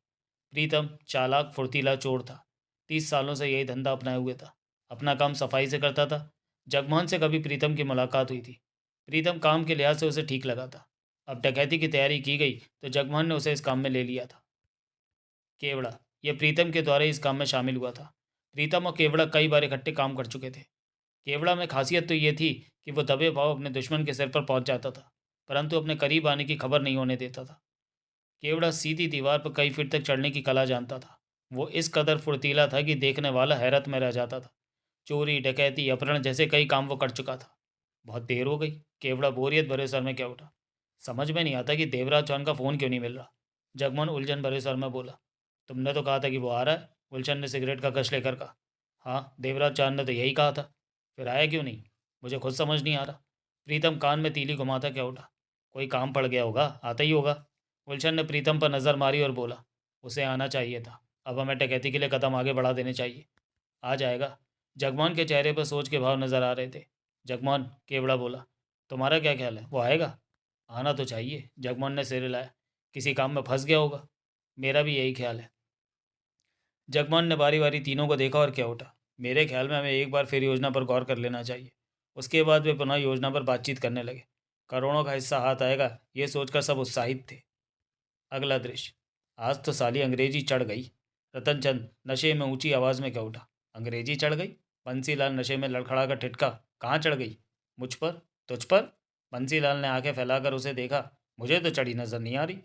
प्रीतम चालाक फुर्तीला चोर था। 30 सालों से यही धंधा अपनाए हुए था। अपना काम सफाई से करता था। जगमोहन से कभी प्रीतम की मुलाकात हुई थी। प्रीतम काम के लिहाज से उसे ठीक लगा था। अब डकैती की तैयारी की गई तो जगमोहन ने उसे इस काम में ले लिया था। केवड़ा, यह प्रीतम के द्वारा इस काम में शामिल हुआ था। प्रीतम और केवड़ा कई बार इकट्ठे काम कर चुके थे। केवड़ा में खासियत तो ये थी कि वो दबे पाँव अपने दुश्मन के सिर पर पहुंच जाता था, परंतु अपने करीब आने की खबर नहीं होने देता था। केवड़ा सीधी दीवार पर कई फीट तक चढ़ने की कला जानता था। वो इस कदर फुर्तीला था कि देखने वाला हैरत में रह जाता था। चोरी, डकैती, अपहरण जैसे कई काम वो कर चुका था। बहुत देर हो गई। केवड़ा बोरियत भरे सर में क्या उठा। समझ में नहीं आता कि देवराज चौहान का फ़ोन क्यों नहीं मिल रहा। जगमोहन उलझन भरे सर में बोला, तुमने तो कहा था कि वो आ रहा है। गुलशन ने सिगरेट का कश लेकर कहा। हाँ, देवराज चांद ने तो यही कहा था। फिर आया क्यों नहीं, मुझे खुद समझ नहीं आ रहा। प्रीतम कान में तीली घुमाता क्या उठा। कोई काम पड़ गया होगा, आता ही होगा। गुलशन ने प्रीतम पर नज़र मारी और बोला, उसे आना चाहिए था। अब हमें डकैती के लिए कदम आगे बढ़ा देने चाहिए। आ जाएगा। जगमोहन के चेहरे पर सोच के भाव नज़र आ रहे थे। जगमोहन, केवड़ा बोला, तुम्हारा क्या ख्याल है, वो आएगा? आना तो चाहिए। जगमोहन ने सिर हिलाया। किसी काम में फंस गया होगा। मेरा भी यही ख्याल है। जगमोहन ने बारी बारी तीनों को देखा और क्या उठा। मेरे ख्याल में हमें एक बार फिर योजना पर गौर कर लेना चाहिए। उसके बाद वे पुनः योजना पर बातचीत करने लगे। करोड़ों का हिस्सा हाथ आएगा, ये सोचकर सब उत्साहित थे। अगला दृश्य। आज तो साली अंग्रेजी चढ़ गई। रतनचंद नशे में ऊंची आवाज़ में क्या उठा। अंग्रेजी चढ़ गई? बंसीलाल नशे में लड़खड़ा कर ठिठका, कहाँ चढ़ गई? मुझ पर? तुझ पर? बंसीलाल ने आंखें फैलाकर उसे देखा। मुझे तो चढ़ी नजर नहीं आ रही।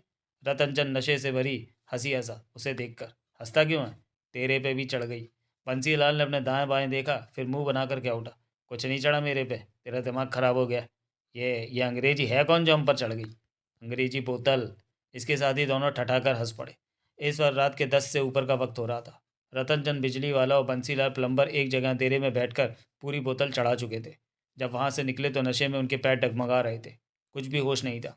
रतनचंद नशे से भरी हंसी हंसा उसे देखकर। हंसता क्यों है? तेरे पे भी चढ़ गई। बंसीलाल ने अपने दाएं बाएं देखा, फिर मुंह बनाकर क्या उठा। कुछ नहीं चढ़ा मेरे पे, तेरा दिमाग खराब हो गया। ये अंग्रेजी है कौन जो हम पर चढ़ गई? अंग्रेजी बोतल। इसके साथ ही दोनों ठठाकर हंस पड़े। इस बार रात के 10 से ऊपर का वक्त हो रहा था। रतनचंद बिजली वाला और बंसीलाल प्लम्बर एक जगह अंधेरे में बैठकर पूरी बोतल चढ़ा चुके थे। जब वहां से निकले तो नशे में उनके पैर डगमगा रहे थे। कुछ भी होश नहीं था।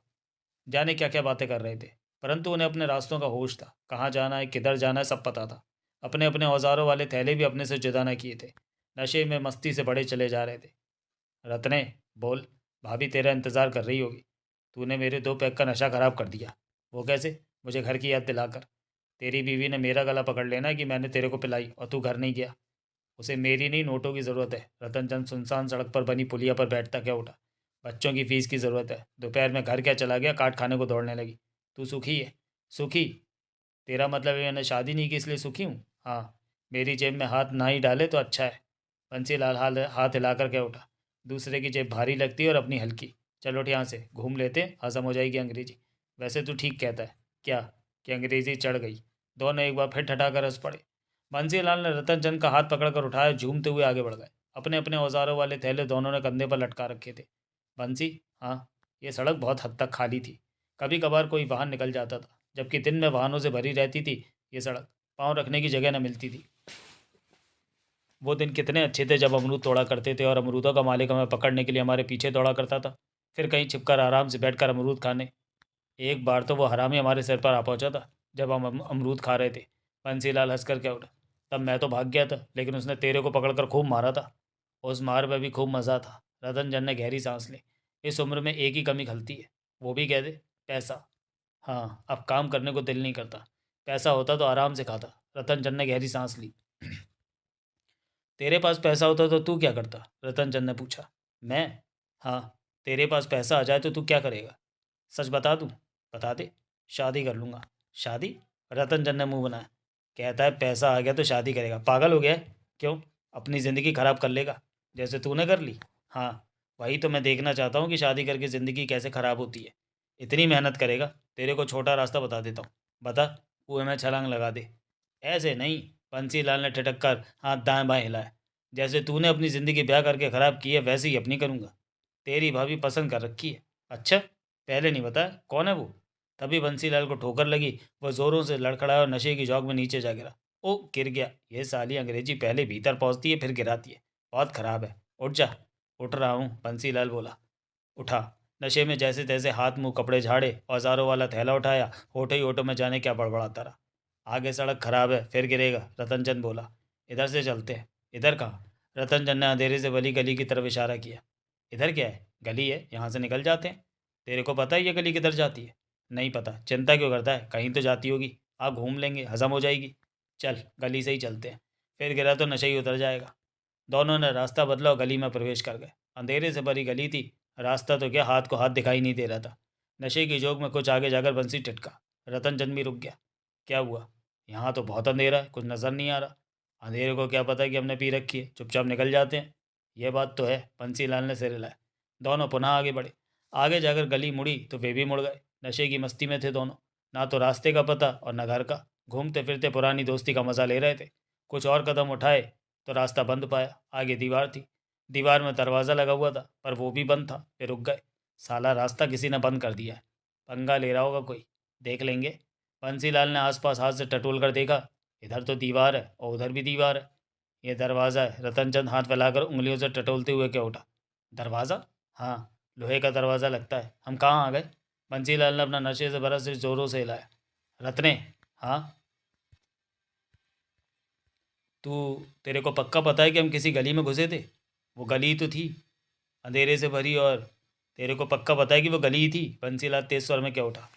जाने क्या क्या बातें कर रहे थे, परंतु उन्हें अपने रास्तों का होश था। कहाँ जाना है, किधर जाना है, सब पता था। अपने अपने औजारों वाले थैले भी अपने से जुदा न किए थे। नशे में मस्ती से बड़े चले जा रहे थे। रत्ने, बोल। भाभी तेरा इंतज़ार कर रही होगी। तूने मेरे 2 पैक का नशा खराब कर दिया। वो कैसे? मुझे घर की याद दिलाकर। तेरी बीवी ने मेरा गला पकड़ लेना कि मैंने तेरे को पिलाई और तू घर नहीं गया। उसे मेरी नहीं, नोटों की ज़रूरत है। रतनचंद सुनसान सड़क पर बनी पुलिया पर बैठता क्या उठा। बच्चों की फीस की ज़रूरत है। दोपहर में घर क्या चला गया, काट खाने को दौड़ने लगी। तू सुखी है? सुखी? तेरा मतलब है मैंने शादी नहीं की इसलिए सुखी हूँ? हाँ, मेरी जेब में हाथ ना ही डाले तो अच्छा है। बंसीलाल हाल हाथ हिलाकर के उठा। दूसरे की जेब भारी लगती है और अपनी हल्की। चल उठ यहाँ से, घूम लेते हैं, हजम हो जाएगी अंग्रेजी। वैसे तू ठीक कहता है। क्या? कि अंग्रेजी चढ़ गई। दोनों एक बार फिर ठठाकर हंस पड़े। बंसीलाल ने रतन चंद का हाथ पकड़कर उठाया, झूमते हुए आगे बढ़ गए। अपने अपने औजारों वाले थैले दोनों ने कंधे पर लटका रखे थे। बंसी, हाँ, ये सड़क बहुत हद तक खाली थी। कभी कभार कोई वाहन निकल जाता था, जबकि दिन में वाहनों से भरी रहती थी ये सड़क। पाँव रखने की जगह न मिलती थी। वो दिन कितने अच्छे थे जब अमरूद तोड़ा करते थे और अमरूदों का मालिक हमें पकड़ने के लिए हमारे पीछे दौड़ा करता था, फिर कहीं छिपकर आराम से बैठकर अमरूद खाने। एक बार तो वो हरामी हमारे सिर पर आ पहुंचा था जब हम अमरूद खा रहे थे। बंसीलाल हंस कर क्या उठा। तब मैं तो भाग गया था, लेकिन उसने तेरे को पकड़कर खूब मारा था। उस मार में भी खूब मज़ा था। रतन जन ने गहरी सांस ली। इस उम्र में एक ही कमी खलती है, वो भी कह दे, पैसा। हाँ, अब काम करने को दिल नहीं करता। पैसा होता तो आराम से खाता। रतन चंद ने गहरी सांस ली। तेरे पास पैसा होता तो तू क्या करता? रतन चंद ने पूछा। मैं? हाँ, तेरे पास पैसा आ जाए तो तू क्या करेगा? सच बता दूँ? बता दे। शादी कर लूँगा। शादी? रतन चंद ने मुंह बनाया। कहता है पैसा आ गया तो शादी करेगा। पागल हो गया है? क्यों? अपनी ज़िंदगी खराब कर लेगा, जैसे तूने कर ली। हाँ, वही तो मैं देखना चाहता हूँ कि शादी करके ज़िंदगी कैसे ख़राब होती है। इतनी मेहनत करेगा, तेरे को छोटा रास्ता बता देता हूँ। बता। कुएं में छलांग लगा दे। ऐसे नहीं। बंसीलाल ने ठिठक कर हाथ दाएं बाएं हिलाया। जैसे तूने अपनी ज़िंदगी ब्याह करके ख़राब की है, वैसे ही अपनी करूँगा। तेरी भाभी पसंद कर रखी है। अच्छा, पहले नहीं बताया कौन है वो? तभी बंसीलाल को ठोकर लगी। वह ज़ोरों से लड़खड़ाया और नशे की जौग में नीचे जा गिरा। ओ, गिर गया। ये साली अंग्रेजी पहले भीतर पहुंचती है फिर गिराती है। बहुत ख़राब है। उठ जा। उठ रहा हूँ, बंसीलाल बोला। उठा। नशे में जैसे तैसे हाथ मुंह कपड़े झाड़े, औजारों वाला थैला उठाया। होठे ही होठों में जाने क्या बड़बड़ाता रहा। आगे सड़क खराब है, फिर गिरेगा, रतनचंद बोला। इधर से चलते हैं। इधर कहाँ? रतनचंद ने अंधेरे से भली गली की तरफ इशारा किया। इधर क्या है? गली है, यहाँ से निकल जाते हैं। तेरे को पता है ये गली किधर जाती है? नहीं पता। चिंता क्यों करता है? कहीं तो जाती होगी। आप घूम लेंगे, हजम हो जाएगी। चल, गली से ही चलते हैं। फिर गिरा तो नशा ही उतर जाएगा। दोनों ने रास्ता बदला और गली में प्रवेश कर गए। अंधेरे से भरी गली थी। रास्ता तो क्या, हाथ को हाथ दिखाई नहीं दे रहा था। नशे की जोग में कुछ आगे जाकर बंसी टिटका। रतनचंद भी रुक गया। क्या हुआ? यहाँ तो बहुत अंधेरा है, कुछ नज़र नहीं आ रहा। अंधेरे को क्या पता कि हमने पी रखी है, चुपचाप निकल जाते हैं। यह बात तो है, बंसीलाल ने सिर हिलाया। दोनों पुनः आगे बढ़े। आगे जाकर गली मुड़ी तो वे भी मुड़ गए। नशे की मस्ती में थे दोनों। ना तो रास्ते का पता और न घर का। घूमते फिरते पुरानी दोस्ती का मज़ा ले रहे थे। कुछ और कदम उठाए तो रास्ता बंद पाया। आगे दीवार थी। दीवार में दरवाज़ा लगा हुआ था, पर वो भी बंद था। फिर रुक गए। साला रास्ता किसी ने बंद कर दिया है। पंगा ले रहा होगा कोई। देख लेंगे। बंसीलाल ने आसपास हाथ से टटोल कर देखा। इधर तो दीवार है और उधर भी दीवार है। ये दरवाज़ा है। रतनचंद हाथ फैलाकर उंगलियों से टटोलते हुए क्या उठा। दरवाज़ा? हाँ, लोहे का दरवाज़ा लगता है। हम कहाँ आ गए? बंसीलाल ने अपना नशे से भरा सिर जोरों से हिलाया। रत्ने? हाँ? तू तेरे को पक्का पता है कि हम किसी गली में घुसे थे? वो गली तो थी, अंधेरे से भरी, और तेरे को पक्का पता है कि वो गली ही थी? बंसीलाल तेज स्वर में क्या उठा।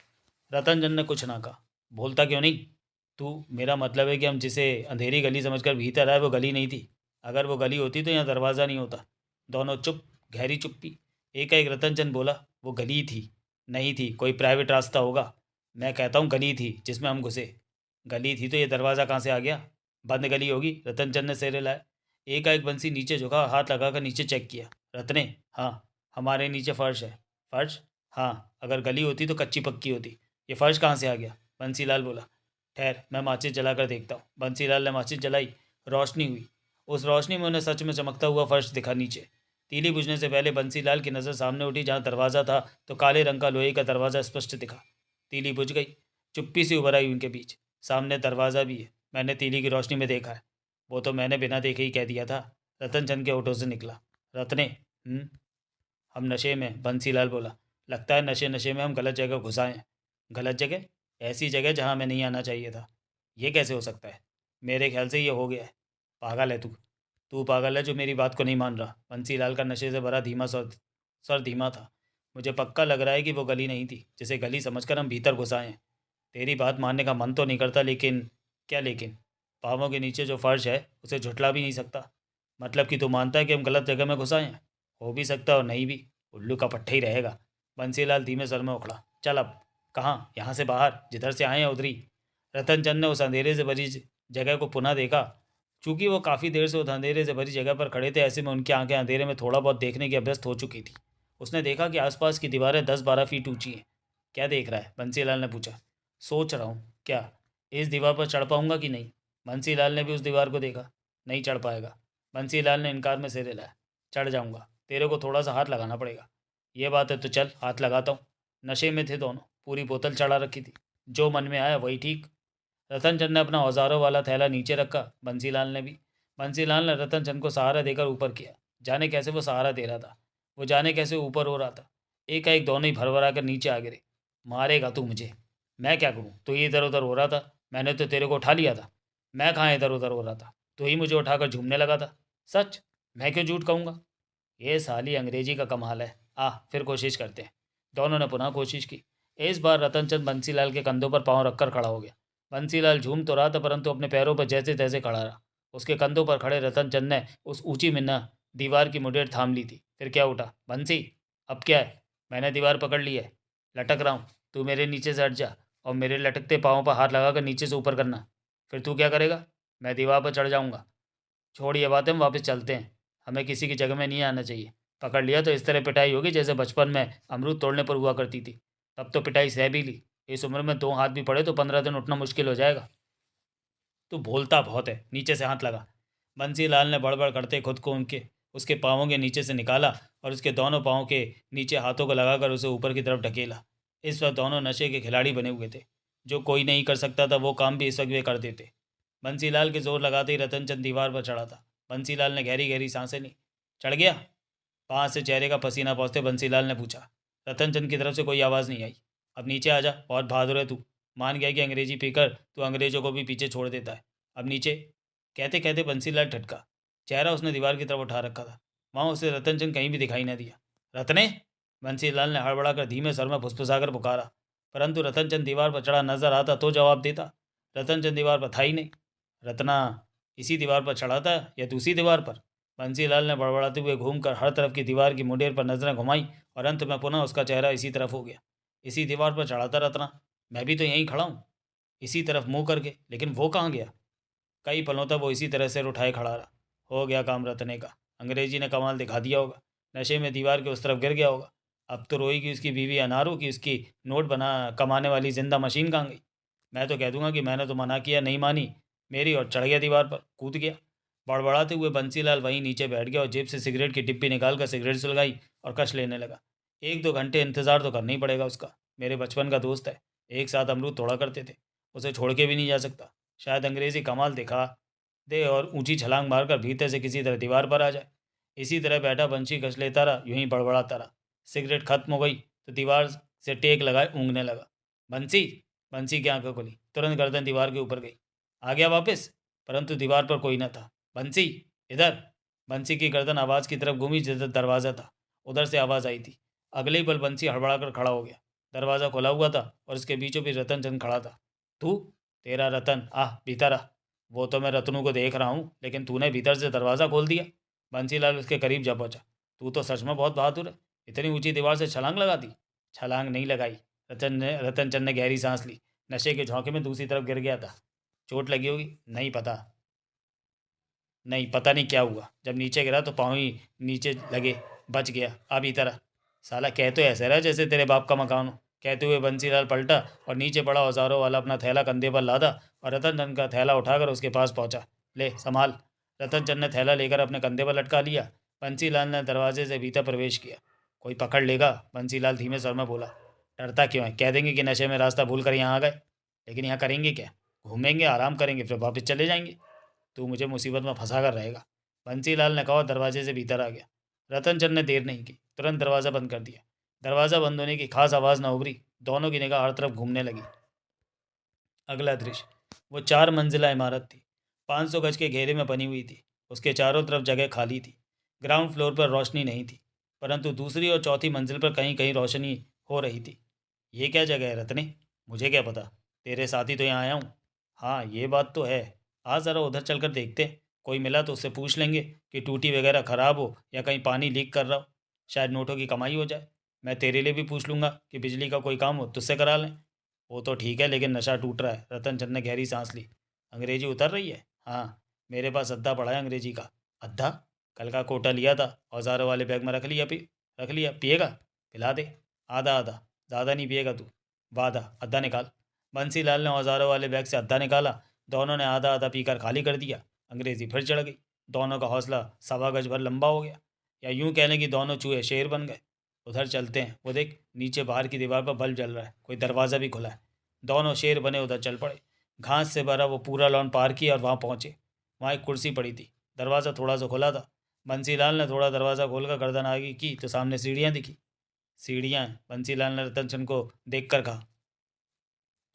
रतनचंद ने कुछ ना कहा। बोलता क्यों नहीं? तू, मेरा मतलब है कि हम जिसे अंधेरी गली समझकर भीतर आए वो गली नहीं थी। अगर वो गली होती तो यहाँ दरवाज़ा नहीं होता। दोनों चुप। गहरी चुप्पी। एकाएक रतनचंद बोला, वो गली थी। नहीं थी, कोई प्राइवेट रास्ता होगा। मैं कहता हूँ गली थी जिसमें हम घुसे। गली थी तो ये दरवाज़ा कहाँ से आ गया? बंद गली होगी। रतनचंद ने सिर हिलाया। एकाएक बंसी नीचे झुका, हाथ लगाकर नीचे चेक किया। रत्ने? हाँ, हमारे नीचे फर्श है। फर्श? हाँ, अगर गली होती तो कच्ची पक्की होती। ये फर्श कहाँ से आ गया? बंसीलाल बोला। ठहर, मैं माचिस जलाकर देखता हूँ। बंसीलाल ने माचिस जलाई। रोशनी हुई। उस रोशनी में उन्हें सच में चमकता हुआ फर्श दिखा नीचे। तीली बुझने से पहले बंसीलाल की नज़र सामने उठी। जहाँ दरवाज़ा था तो काले रंग का लोहे का दरवाज़ा स्पष्ट दिखा। तीली बुझ गई। चुप्पी सी उभर आई उनके बीच। सामने दरवाज़ा भी है। मैंने तीली की रोशनी में देखा है। वो तो मैंने बिना देखे ही कह दिया था। रतनचंद के होठों से निकला। रत्ने? हम नशे में, बंसीलाल बोला। लगता है नशे नशे में हम गलत जगह घुस आए हैं। गलत जगह? ऐसी जगह जहाँ हमें नहीं आना चाहिए था। ये कैसे हो सकता है? मेरे ख्याल से ये हो गया है। पागल है तू। तू पागल है जो मेरी बात को नहीं मान रहा। बंसीलाल का नशे से भरा धीमा स्वर धीमा था। मुझे पक्का लग रहा है कि वो गली नहीं थी जिसे गली समझकर हम भीतर घुस आए हैं। तेरी बात मानने का मन तो नहीं करता, लेकिन क्या लेकिन? पाँवों के नीचे जो फर्श है उसे झुठला भी नहीं सकता। मतलब कि तू मानता है कि हम गलत जगह में घुस आए हैं? हो भी सकता और नहीं भी। उल्लू का पट्टा ही रहेगा। बंसीलाल धीमे स्वर में उखड़ा। चल अब। कहाँ? यहाँ से बाहर, जिधर से आए हैं उधर ही। रतनचंद ने उस अंधेरे से भरी जगह को पुनः देखा। चूंकि वो काफ़ी देर से उस अंधेरे से भरी जगह पर खड़े थे, ऐसे में उनकी आंखें अंधेरे में थोड़ा बहुत देखने की अभ्यस्त हो चुकी थी। उसने देखा कि आसपास की दीवारें 10-12 फीट ऊंची हैं। क्या देख रहा है? बंसीलाल ने पूछा। सोच रहा हूँ। क्या? इस दीवार पर चढ़ पाऊंगा कि नहीं? बंसीलाल ने भी उस दीवार को देखा। नहीं चढ़ पाएगा। बंसीलाल ने इनकार में सिर हिलाया। चढ़ जाऊंगा, तेरे को थोड़ा सा हाथ लगाना पड़ेगा। ये बात है तो चल, हाथ लगाता हूँ। नशे में थे दोनों, पूरी बोतल चढ़ा रखी थी। जो मन में आया वही ठीक। रतनचंद ने अपना औजारों वाला थैला नीचे रखा, बंसीलाल ने भी। बंसीलाल ने रतनचंद को सहारा देकर ऊपर किया। जाने कैसे वो सहारा दे रहा था, वो जाने कैसे ऊपर हो रहा था। एकाएक दोनों ही भरभरा कर नीचे आ गिरे। मारेगा तू मुझे? मैं क्या करूँ? तू ही इधर उधर हो रहा था, मैंने तो तेरे को उठा लिया था। मैं कहाँ इधर उधर हो रहा था, तू ही मुझे उठाकर झूमने लगा था। सच? मैं क्यों झूठ कहूँगा? ये साली अंग्रेजी का कमाल है। फिर कोशिश करते हैं। दोनों ने पुनः कोशिश की। इस बार रतनचंद बंसीलाल के कंधों पर पाँव रखकर खड़ा हो गया। बंसीलाल झूम तो रहा था, परंतु अपने पैरों पर जैसे तैसे खड़ा रहा। उसके कंधों पर खड़े रतनचंद ने उस ऊंची मिन्ना दीवार की मुडेर थाम ली थी। फिर क्या उठा? बंसी, अब क्या है? मैंने दीवार पकड़ ली है, लटक रहा हूँ। तू मेरे नीचे से हट जा और मेरे लटकते पाँव पर हाथ लगाकर नीचे से ऊपर करना। फिर तू क्या करेगा? मैं दीवार पर चढ़ जाऊँगा। छोड़ ये बातें, हम वापस चलते हैं। हमें किसी की जगह में नहीं आना चाहिए। पकड़ लिया तो इस तरह पिटाई होगी जैसे बचपन में अमरूद तोड़ने पर हुआ करती थी। तब तो पिटाई सह भी ली। इस उम्र में 2 हाथ भी पड़े तो 15 दिन उठना मुश्किल हो जाएगा। तू बोलता बहुत है, नीचे से हाथ लगा। बंसीलाल ने बड़बड़ करते खुद को उनके उसके पाँवों के नीचे से निकाला और उसके दोनों पाँवों के नीचे हाथों को लगाकर उसे ऊपर की तरफ ढकेला। इस वक्त दोनों नशे के खिलाड़ी बने हुए थे। जो कोई नहीं कर सकता था वो काम भी इस वक्त वे कर देते। बंसीलाल के जोर लगाते ही रतनचंद दीवार पर चढ़ा था। बंसीलाल ने गहरी गहरी सांसें ली। चढ़ गया? पाँव से चेहरे का पसीना पहुँचते बंसीलाल ने पूछा। रतनचंद की तरफ से कोई आवाज़ नहीं आई। अब नीचे आ जा, बहुत बहादुर है तू। मान गया कि अंग्रेजी पीकर तू अंग्रेजों को भी पीछे छोड़ देता है। अब नीचे। कहते कहते बंसीलाल ठटका। चेहरा उसने दीवार की तरफ उठा रखा था। वहाँ उसे रतनचंद कहीं भी दिखाई न दिया। रतने! बंसीलाल ने हड़बड़ाकर धीमे स्वर में फुसफुसाकर पुकारा। परंतु रतनचंद दीवार पर चढ़ा नजर आता तो जवाब देता। रतनचंद दीवार पर था ही नहीं। रत्ना, इसी दीवार पर चढ़ा था या दूसरी दीवार पर? बंसीलाल ने बड़बड़ाते हुए घूमकर हर तरफ की दीवार की मुंडेर पर नजरें घुमाई और अंत में पुनः उसका चेहरा इसी तरफ हो गया। इसी दीवार पर चढ़ा था रत्ना। मैं भी तो यहीं खड़ा हूँ, इसी तरफ मुंह करके। लेकिन वो कहाँ गया? कई पलों तक वो इसी तरह सिर उठाए खड़ा रहा। हो गया काम रतने का। अंग्रेजी ने कमाल दिखा दिया होगा। नशे में दीवार के उस तरफ गिर गया होगा। अब तो रोएगी उसकी बीवी अनारों की उसकी नोट बना कमाने वाली जिंदा मशीन कहाँ गई? मैं तो कह दूंगा कि मैंने तो मना किया, नहीं मानी मेरी, और चढ़ गया दीवार पर, कूद गया। बड़बड़ाते हुए बंसीलाल वहीं नीचे बैठ गया और जेब से सिगरेट की डिब्बी निकालकर सिगरेट सुलगाई और कश लेने लगा। 1-2 घंटे इंतज़ार तो करना ही पड़ेगा उसका। मेरे बचपन का दोस्त है, एक साथ अमरूद तोड़ा करते थे। उसे छोड़ के भी नहीं जा सकता। शायद अंग्रेज़ी कमाल दिखा दे और ऊंची छलांग मारकर भीतर से किसी तरह दीवार पर आ जाए। इसी तरह बैठा बंशी कश लेता रहा, यूं ही बड़बड़ाता रहा। सिगरेट खत्म हो गई तो दीवार से टेक लगाए ऊँगने लगा। बंसी! बंसी की आंखें खुली, तुरंत गर्दन दीवार के ऊपर गई। आ गया वापस? परंतु दीवार पर कोई न था। बंसी! इधर! बंसी की गर्दन आवाज़ की तरफ घूमी जिधर दरवाज़ा था। उधर से आवाज़ आई थी। अगले ही पल बंसी हड़बड़ा कर खड़ा हो गया। दरवाज़ा खुला हुआ था और उसके बीचों बीच रतनचंद खड़ा था। तू? तेरा रतन, भीतर आ। वो तो मैं रतनू को देख रहा हूँ, लेकिन तूने भीतर से दरवाज़ा खोल दिया। बंसीलाल उसके करीब जा पहुंचा। तू तो सच में बहुत बहादुर है। इतनी ऊंची दीवार से छलांग लगा दी? छलांग नहीं लगाई। रतनचंद ने गहरी सांस ली। नशे के झोंके में दूसरी तरफ गिर गया था। चोट लगी होगी? नहीं पता। नहीं पता नहीं क्या हुआ। जब नीचे गिरा तो पाँव ही नीचे लगे। बच गया। अब इधर आ। साला कह तो ऐसे रहा जैसे तेरे बाप का मकान हो। कहते हुए बंसीलाल पलटा और नीचे पड़ा औजारों वाला अपना थैला कंधे पर लादा और रतनचंद का थैला उठाकर उसके पास पहुंचा। ले संभाल। रतनचंद ने थैला लेकर अपने कंधे पर लटका लिया। बंसीलाल ने दरवाजे से भीतर प्रवेश किया। कोई पकड़ लेगा? बंसीलाल धीमे स्वर में बोला। डरता क्यों है? कह देंगे कि नशे में रास्ता भूल कर यहाँ आ गए। लेकिन यहाँ करेंगे क्या? घूमेंगे, आराम करेंगे, फिर वापस चले जाएंगे। तू मुझे मुसीबत में फंसा कर रहेगा। बंसीलाल ने कहा और दरवाजे से भीतर आ गया। रतनचंद ने देर नहीं की, तुरंत दरवाज़ा बंद कर दिया। दरवाज़ा बंद होने की खास आवाज़ न उभरी। दोनों की निगाह हर तरफ घूमने लगी। अगला दृश्य। वो 4 मंजिला इमारत थी। 500 गज के घेरे में बनी हुई थी। उसके चारों तरफ जगह खाली थी। ग्राउंड फ्लोर पर रोशनी नहीं थी, परंतु दूसरी और चौथी मंजिल पर कहीं कहीं रोशनी हो रही थी। ये क्या जगह है रतने? मुझे क्या पता, तेरे साथ ही तो यहाँ आया हूँ। हाँ, ये बात तो है। आ ज़रा उधर चलकर देखते हैं। कोई मिला तो उससे पूछ लेंगे कि टूटी वगैरह ख़राब हो या कहीं पानी लीक कर रहा हो। शायद नोटों की कमाई हो जाए। मैं तेरे लिए भी पूछ लूँगा कि बिजली का कोई काम हो तुझसे करा लें। वो तो ठीक है, लेकिन नशा टूट रहा है। रतन चंद ने गहरी सांस ली। अंग्रेजी उतर रही है? हाँ, मेरे पास अद्धा पड़ा है अंग्रेजी का। अद्धा? कल का कोटा लिया था, औजारों वाले बैग में रख लिया। पिएगा? पिला दे। आधा आधा, ज़्यादा नहीं पिएगा तू। वादा, अद्धा निकाल। बंसीलाल ने औजारों वाले बैग से अद्धा निकाला। दोनों ने आधा आधा पीकर खाली कर दिया। अंग्रेजी फिर चढ़ गई। दोनों का हौसला सवा गज भर लंबा हो गया, या यूं कह लें कि दोनों चूहे शेर बन गए। उधर चलते हैं, वो देख नीचे बाहर की दीवार पर बल्ब जल रहा है, कोई दरवाज़ा भी खुला है। दोनों शेर बने उधर चल पड़े। घास से भरा वो पूरा लॉन पार किया और वहाँ पहुँचे। वहाँ एक कुर्सी पड़ी थी। दरवाज़ा थोड़ा सा खुला था। बंसीलाल ने थोड़ा दरवाज़ा खोलकर गर्दन आगे की तो सामने सीढ़ियाँ दिखी। सीढ़ियाँ? बंसीलाल ने रतन चंद को देख कर कहा।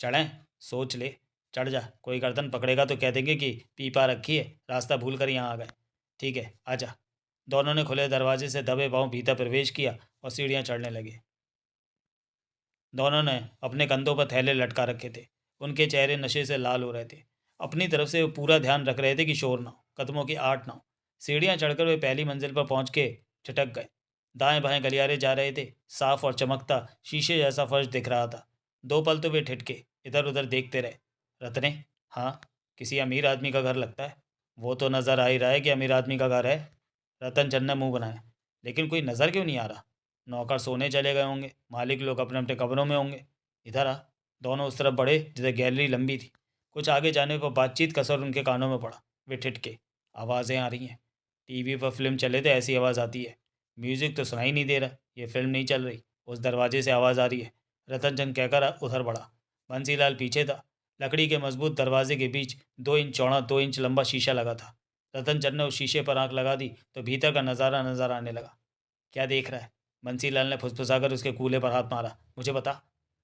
चढ़ें? सोच ले। चढ़ जा, कोई गर्दन पकड़ेगा तो कह देंगे कि पीपा रखी है, रास्ता भूल कर यहाँ आ गए। ठीक है, आजा। दोनों ने खुले दरवाजे से दबे पाँव भीतर प्रवेश किया और सीढ़ियाँ चढ़ने लगे। दोनों ने अपने कंधों पर थैले लटका रखे थे। उनके चेहरे नशे से लाल हो रहे थे। अपनी तरफ से वो पूरा ध्यान रख रहे थे कि शोर ना हो, कदमों की आट ना हो। सीढ़ियाँ चढ़कर वे पहली मंजिल पर पहुंच के छिटक गए। दाएं बाएं गलियारे जा रहे थे। साफ और चमकता शीशे जैसा फर्श दिख रहा था। दो पल तो वे ठिठके इधर उधर देखते रहे। रतने? हाँ, किसी अमीर आदमी का घर लगता है। वो तो नज़र आ ही रहा है कि अमीर आदमी का घर है। रतन चंद ने मुंह बनाया। लेकिन कोई नज़र क्यों नहीं आ रहा? नौकर सोने चले गए होंगे, मालिक लोग अपने अपने कमरों में होंगे। इधर आ। दोनों उस तरफ बढ़े जिसे गैलरी लंबी थी। कुछ आगे जाने पर बातचीत का स्वर उनके कानों में पड़ा। वे ठिठके। आवाज़ें आ रही हैं। टीवी पर फिल्म चले तो ऐसी आवाज़ आती है। म्यूज़िक तो सुनाई नहीं दे रहा। ये फिल्म नहीं चल रही। उस दरवाजे से आवाज़ आ रही है। रतन चंद कहकर उधर बढ़ा। बंसीलाल पीछे था। लकड़ी के मजबूत दरवाजे के बीच 2 इंच चौड़ा 2 इंच लंबा शीशा लगा था। रतन चंद ने उस शीशे पर आंख लगा दी तो भीतर का नज़ारा नजर आने लगा। क्या देख रहा है? बंसीलाल ने फुसफुसाकर उसके कूल्हे पर हाथ मारा। मुझे बता।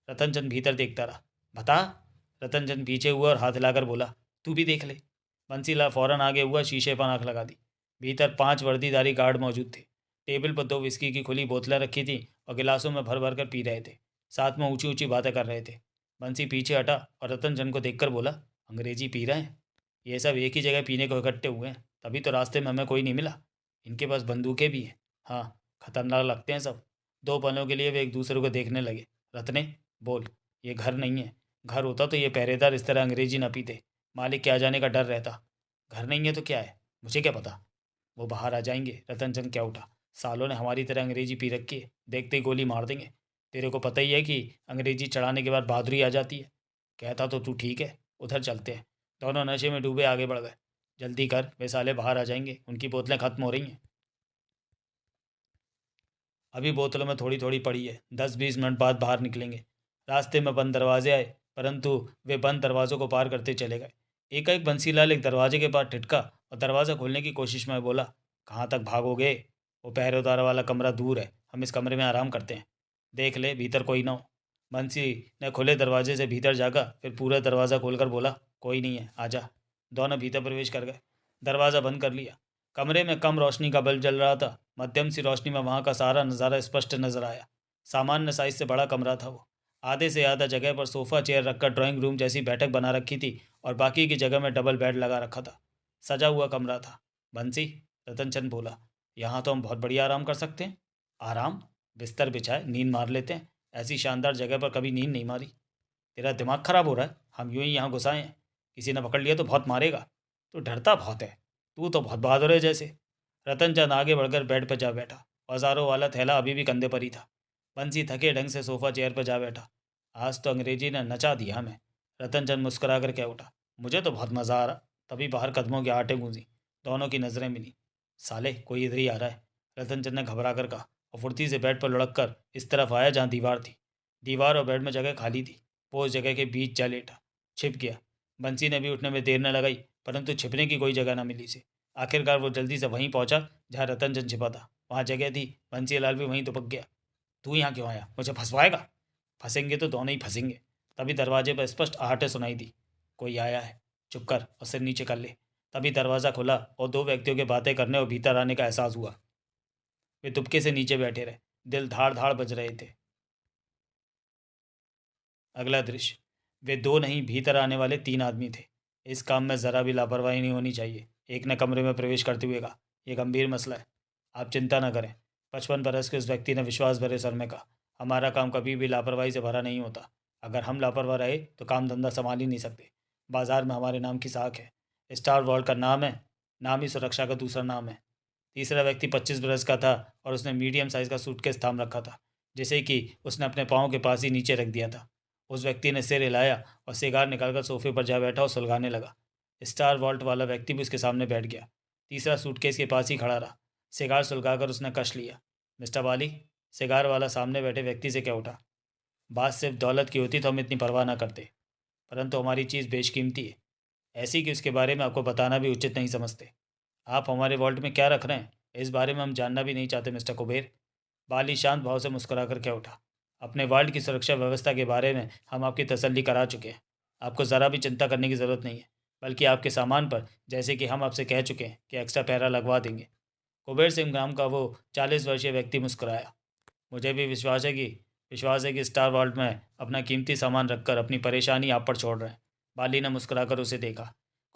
रतन चंद भीतर देखता रहा। बता? रतन चंद पीछे हुआ और हाथ हिलाकर बोला, तू भी देख ले। बंसीलाल फौरन आगे हुआ, शीशे पर आंख लगा दी। भीतर 5 वर्दीधारी गार्ड मौजूद थे। टेबल पर 2 विस्की की खुली बोतलें रखी थी और गिलासों में भर भर कर पी रहे थे। साथ में ऊंची ऊंची बातें कर रहे थे। बंसी पीछे हटा और रतन चंद को देखकर बोला, अंग्रेजी पी रहे हैं? ये सब एक ही जगह पीने को इकट्ठे हुए हैं, तभी तो रास्ते में हमें कोई नहीं मिला। इनके पास बंदूकें भी हैं। हाँ, खतरनाक लगते हैं सब। 2 पलों के लिए वे एक दूसरे को देखने लगे। रतने, बोल। ये घर नहीं है। घर होता तो ये पहरेदार इस तरह अंग्रेजी न पीते। मालिक के आ जाने का डर रहता। घर नहीं है तो क्या है, मुझे क्या पता। वो बाहर आ जाएंगे। रतन चंद क्या उठा। सालों ने हमारी तरह अंग्रेजी पी रखी है, देखते ही गोली मार देंगे। तेरे को पता ही है कि अंग्रेजी चढ़ाने के बाद बहादुरी आ जाती है। कहता तो तू ठीक है, उधर चलते हैं। दोनों नशे में डूबे आगे बढ़ गए। जल्दी कर, वे साले बाहर आ जाएंगे, उनकी बोतलें खत्म हो रही हैं। अभी बोतलों में थोड़ी थोड़ी पड़ी है, 10-20 मिनट बाद बाहर निकलेंगे। रास्ते में बंद दरवाजे आए, परंतु वे बंद दरवाज़ों को पार करते चले गए। एकाएक बंसीलाल एक दरवाजे के पास ठिठका और दरवाज़ा खोलने की कोशिश में बोला, कहाँ तक भागोगे? वो पहरेदार वाला कमरा दूर है, हम इस कमरे में आराम करते हैं। देख ले भीतर कोई ना हो। बंसी ने खुले दरवाजे से भीतर जागा, फिर पूरा दरवाज़ा खोलकर बोला, कोई नहीं है, आजा। दोनों भीतर प्रवेश कर गए। दरवाज़ा बंद कर लिया। कमरे में कम रोशनी का बल्ब जल रहा था। मध्यम सी रोशनी में वहाँ का सारा नज़ारा स्पष्ट नजर आया। सामान्य साइज से बड़ा कमरा था वो। आधे से ज़्यादा जगह पर सोफ़ा चेयर रखकर ड्राइंग रूम जैसी बैठक बना रखी थी और बाकी की जगह में डबल बेड लगा रखा था। सजा हुआ कमरा था। बंसी, रतन चंद बोला, यहाँ तो हम बहुत बढ़िया आराम कर सकते हैं। आराम? बिस्तर बिछाए नींद मार लेते हैं। ऐसी शानदार जगह पर कभी नींद नहीं मारी। तेरा दिमाग खराब हो रहा है। हम यूं ही यहाँ घुसाए हैं, किसी ने पकड़ लिया तो बहुत मारेगा। तू डरता बहुत है। तू तो बहुत बहादुर है जैसे। रतन चंद आगे बढ़कर बेड पर जा बैठा। औजारों वाला थैला अभी भी कंधे पर ही था। बंसी थके ढंग से सोफा चेयर पर जा बैठा। आज तो अंग्रेजी ने नचा दिया हमें। रतन चंद मुस्कुरा कर क्या उठा। मुझे तो बहुत मज़ा आ रहा। तभी बाहर कदमों की आटे गूंजी। दोनों की नज़रें मिली। साले, कोई इधर ही आ रहा है, रतन चंद ने घबरा कर कहा और फुर्ती से बेड पर लुढ़क कर इस तरफ आया जहाँ दीवार थी। दीवार और बेड में जगह खाली थी। वो उस जगह के बीच जा लेटा, छिप गया। बंसी ने भी उठने में देर न लगाई, परंतु छिपने की कोई जगह न मिली से। आखिरकार वो जल्दी से वहीं पहुंचा जहाँ रतन चंद छिपा था। वहाँ जगह थी। बंसीलाल भी वहीं दुबक गया। तू यहाँ क्यों आया? मुझे फंसवाएगा? फंसेंगे तो दोनों ही फंसेंगे। तभी दरवाजे पर स्पष्ट आहटें सुनाई दी। कोई आया है। चुप कर और सिर नीचे कर ले। तभी दरवाज़ा खुला और 2 व्यक्तियों के बातें करने और भीतर आने का एहसास हुआ। वे दुबके से नीचे बैठे रहे। दिल धाड़ धाड़ बज रहे थे। अगला दृश्य। वे 2 नहीं, भीतर आने वाले 3 आदमी थे। इस काम में ज़रा भी लापरवाही नहीं होनी चाहिए। एक ने कमरे में प्रवेश करते हुए कहा, यह गंभीर मसला है, आप चिंता न करें। 55 बरस के उस व्यक्ति ने विश्वास भरे स्वर में कहा, हमारा काम कभी भी लापरवाही से भरा नहीं होता। अगर हम लापरवाह रहे तो काम धंधा संभाल ही नहीं सकते। बाजार में हमारे नाम की साख है। स्टार वॉल्ट का नाम है, नाम ही सुरक्षा का दूसरा नाम है। तीसरा व्यक्ति 25 बरस का था और उसने मीडियम साइज का सूटकेस थाम रखा था, जिसे कि उसने अपने पाँव के पास ही नीचे रख दिया था। उस व्यक्ति ने सिर हिलाया और सिगार निकालकर सोफे पर जा बैठा और सुलगाने लगा। स्टार वॉल्ट वाला व्यक्ति भी उसके सामने बैठ गया। तीसरा सूटकेस के पास ही खड़ा रहा। सिगार सुलगाकर उसने कश लिया। मिस्टर बाली, सिगार वाला सामने बैठे व्यक्ति से क्या उठा। बात सिर्फ दौलत की होती तो हम इतनी परवाह ना करते, परंतु हमारी चीज़ बेशकीमती है, ऐसी कि उसके बारे में आपको बताना भी उचित नहीं समझते। आप हमारे वॉल्ट में क्या रख रहे हैं, इस बारे में हम जानना भी नहीं चाहते मिस्टर कुबेर। बाली शांत भाव से मुस्कुराकर क्या उठा। अपने वॉल्ट की सुरक्षा व्यवस्था के बारे में हम आपकी तसल्ली करा चुके हैं। आपको ज़रा भी चिंता करने की ज़रूरत नहीं है, बल्कि आपके सामान पर, जैसे कि हम आपसे कह चुके हैं, कि एक्स्ट्रा पैरा लगवा देंगे। कुबेर सिंह नाम का वो 40 वर्षीय व्यक्ति मुस्कुराया। मुझे भी विश्वास है कि स्टार वॉल्ट में अपना कीमती सामान रखकर अपनी परेशानी आप पर छोड़ रहे हैं। बाली ने मुस्कुराकर उसे देखा।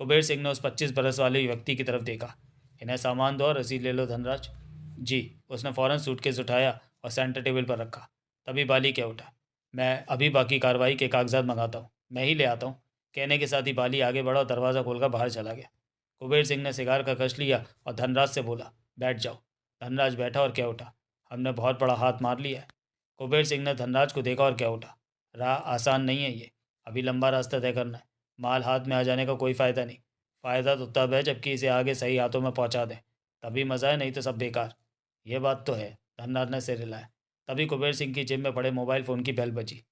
कुबेर सिंह ने उस 25 बरस वाले व्यक्ति की तरफ देखा। इन्हें सामान दो और रसीद ले लो धनराज। जी। उसने फ़ौरन सूटकेस उठाया और सेंटर टेबल पर रखा। तभी बाली कह उठा, मैं अभी बाकी कार्रवाई के कागजात मंगाता हूँ, मैं ही ले आता हूँ। कहने के साथ ही बाली आगे बढ़ा और दरवाज़ा खोलकर बाहर चला गया। कुबेर सिंह ने सिगार का कश लिया और धनराज से बोला, बैठ जाओ। धनराज बैठा और कह उठा, हमने बहुत बड़ा हाथ मार लिया है। कुबेर सिंह ने धनराज को देखा और कह उठा, राह आसान नहीं है ये, अभी लंबा रास्ता तय करना है। माल हाथ में आ जाने का कोई फ़ायदा नहीं। फ़ायदा तो तब है जबकि इसे आगे सही हाथों में पहुंचा दें, तभी मज़ा है, नहीं तो सब बेकार। ये बात तो है। धनराज ने सिर हिलाया। तभी कुबेर सिंह की जेब में पड़े मोबाइल फ़ोन की बेल बजी।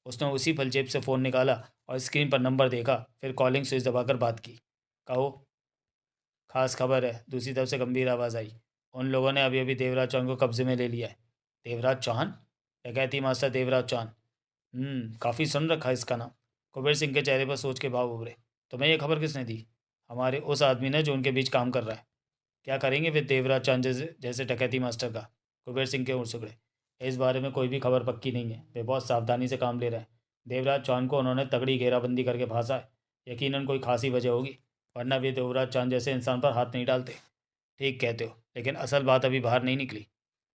उसने उसी पल जेब से फ़ोन निकाला और स्क्रीन पर नंबर देखा, फिर कॉलिंग स्विच दबाकर बात की। कहो। खास खबर है, दूसरी तरफ से गंभीर आवाज़ आई। उन लोगों ने अभी अभी देवराज चौहान को कब्जे में ले लिया है। देवराज चौहान? डकैती मास्टर देवराज चौहान। काफ़ी सुन रखा है इसका नाम। कुबेर सिंह के चेहरे पर सोच के भाव उभरे। तुम्हें यह खबर किसने दी? हमारे उस आदमी ने जो उनके बीच काम कर रहा है। क्या करेंगे फिर देवराज चौहान जैसे जैसे डकैती मास्टर का? कुबेर सिंह के होंठ सिकुड़े। इस बारे में कोई भी खबर पक्की नहीं है, वे बहुत सावधानी से काम ले रहे हैं। देवराज चौहान को उन्होंने तगड़ी घेराबंदी करके फांसा है। यकीनन कोई खासी वजह होगी, वरना वे देवराज चौहान जैसे इंसान पर हाथ नहीं डालते। ठीक कहते हो, लेकिन असल बात अभी बाहर नहीं निकली।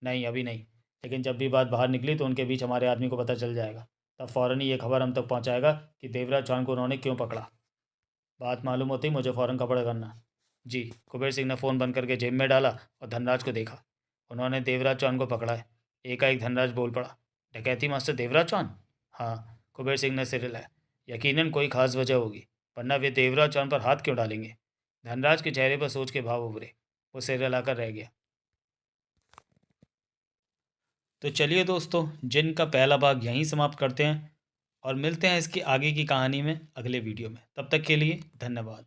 नहीं, अभी नहीं। लेकिन जब भी बात बाहर निकली तो उनके बीच हमारे आदमी को पता चल जाएगा। तब फ़ौरन ही ये खबर हम तक पहुंचाएगा कि देवराज चौहान को उन्होंने क्यों पकड़ा। बात मालूम होती ही मुझे फ़ौरन खबर करना। जी। कुबेर सिंह ने फ़ोन बंद करके जेब में डाला और धनराज को देखा। उन्होंने देवराज चौहान को पकड़ा है। एकाएक धनराज बोल पड़ा, डकैती मास्टर देवराज चौहान? हाँ। कुबेर सिंह ने सिर हिलाया। यकीनन कोई खास वजह होगी, वरना वे देवराज चौहान पर हाथ क्यों डालेंगे? धनराज के चेहरे पर सोच के भाव उभरे। वो सिर हिलाकर रह गया। तो चलिए दोस्तों, जिन का पहला भाग यहीं समाप्त करते हैं और मिलते हैं इसकी आगे की कहानी में अगले वीडियो में। तब तक के लिए धन्यवाद।